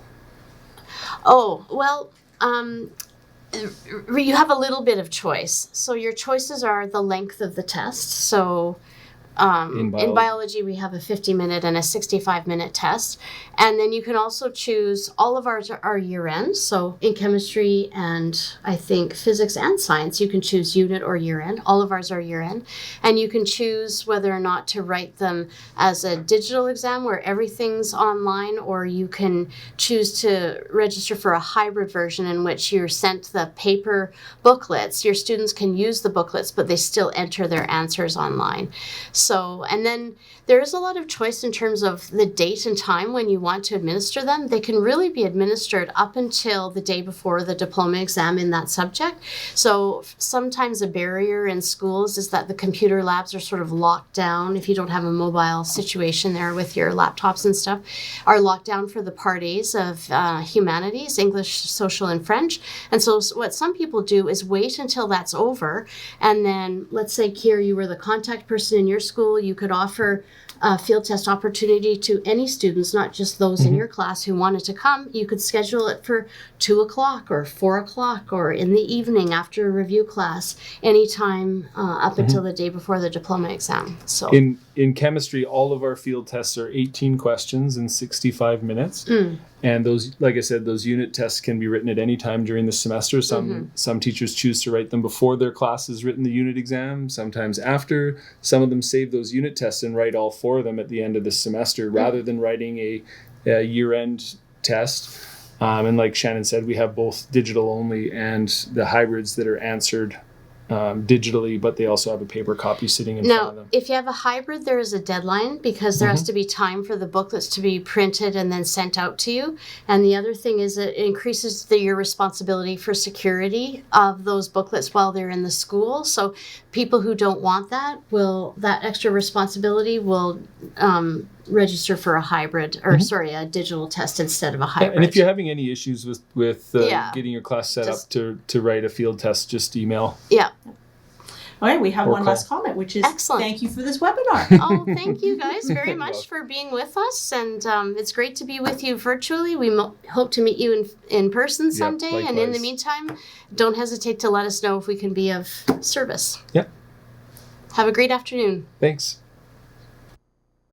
Oh, well, you have a little bit of choice. So your choices are the length of the test. So in biology, we have a 50-minute and a 65-minute test. And then you can also choose, all of ours are year-end. So in chemistry and I think physics and science, you can choose unit or year-end. All of ours are year-end. And you can choose whether or not to write them as a digital exam where everything's online, or you can choose to register for a hybrid version in which you're sent the paper booklets. Your students can use the booklets, but they still enter their answers online. So, and then there is a lot of choice in terms of the date and time when you want to administer them. They can really be administered up until the day before the diploma exam in that subject. So sometimes a barrier in schools is that the computer labs are sort of locked down. If you don't have a mobile situation there with your laptops and stuff, are locked down for the part A's of humanities, English, social, and French. And so what some people do is wait until that's over. And then let's say, Kier, you were the contact person in your school, you could offer a field test opportunity to any students, not just those in your class who wanted to come. You could schedule it for 2:00 or 4:00 or in the evening after a review class, anytime up until the day before the diploma exam. So in chemistry, all of our field tests are 18 questions in 65 minutes. And those, like I said, those unit tests can be written at any time during the semester. Some teachers choose to write them before their class has written the unit exam, sometimes after. Some of them save those unit tests and write all 4 of them at the end of the semester rather than writing a year-end test. And like Shannon said, we have both digital only and the hybrids that are answered digitally, but they also have a paper copy sitting in front of them. Now, if you have a hybrid, there is a deadline because there has to be time for the booklets to be printed and then sent out to you. And the other thing is it increases your responsibility for security of those booklets while they're in the school. So people who don't want that extra responsibility will register for a hybrid or a digital test instead of a hybrid. And if you're having any issues with getting your class set up to write a field test, just email. Yeah. All right, we have one call. last comment, which is Excellent. Thank you for this webinar. Oh, thank you guys very much for being with us. And it's great to be with you virtually. We hope to meet you in person someday. Likewise. And in the meantime, don't hesitate to let us know if we can be of service. Yeah. Have a great afternoon. Thanks.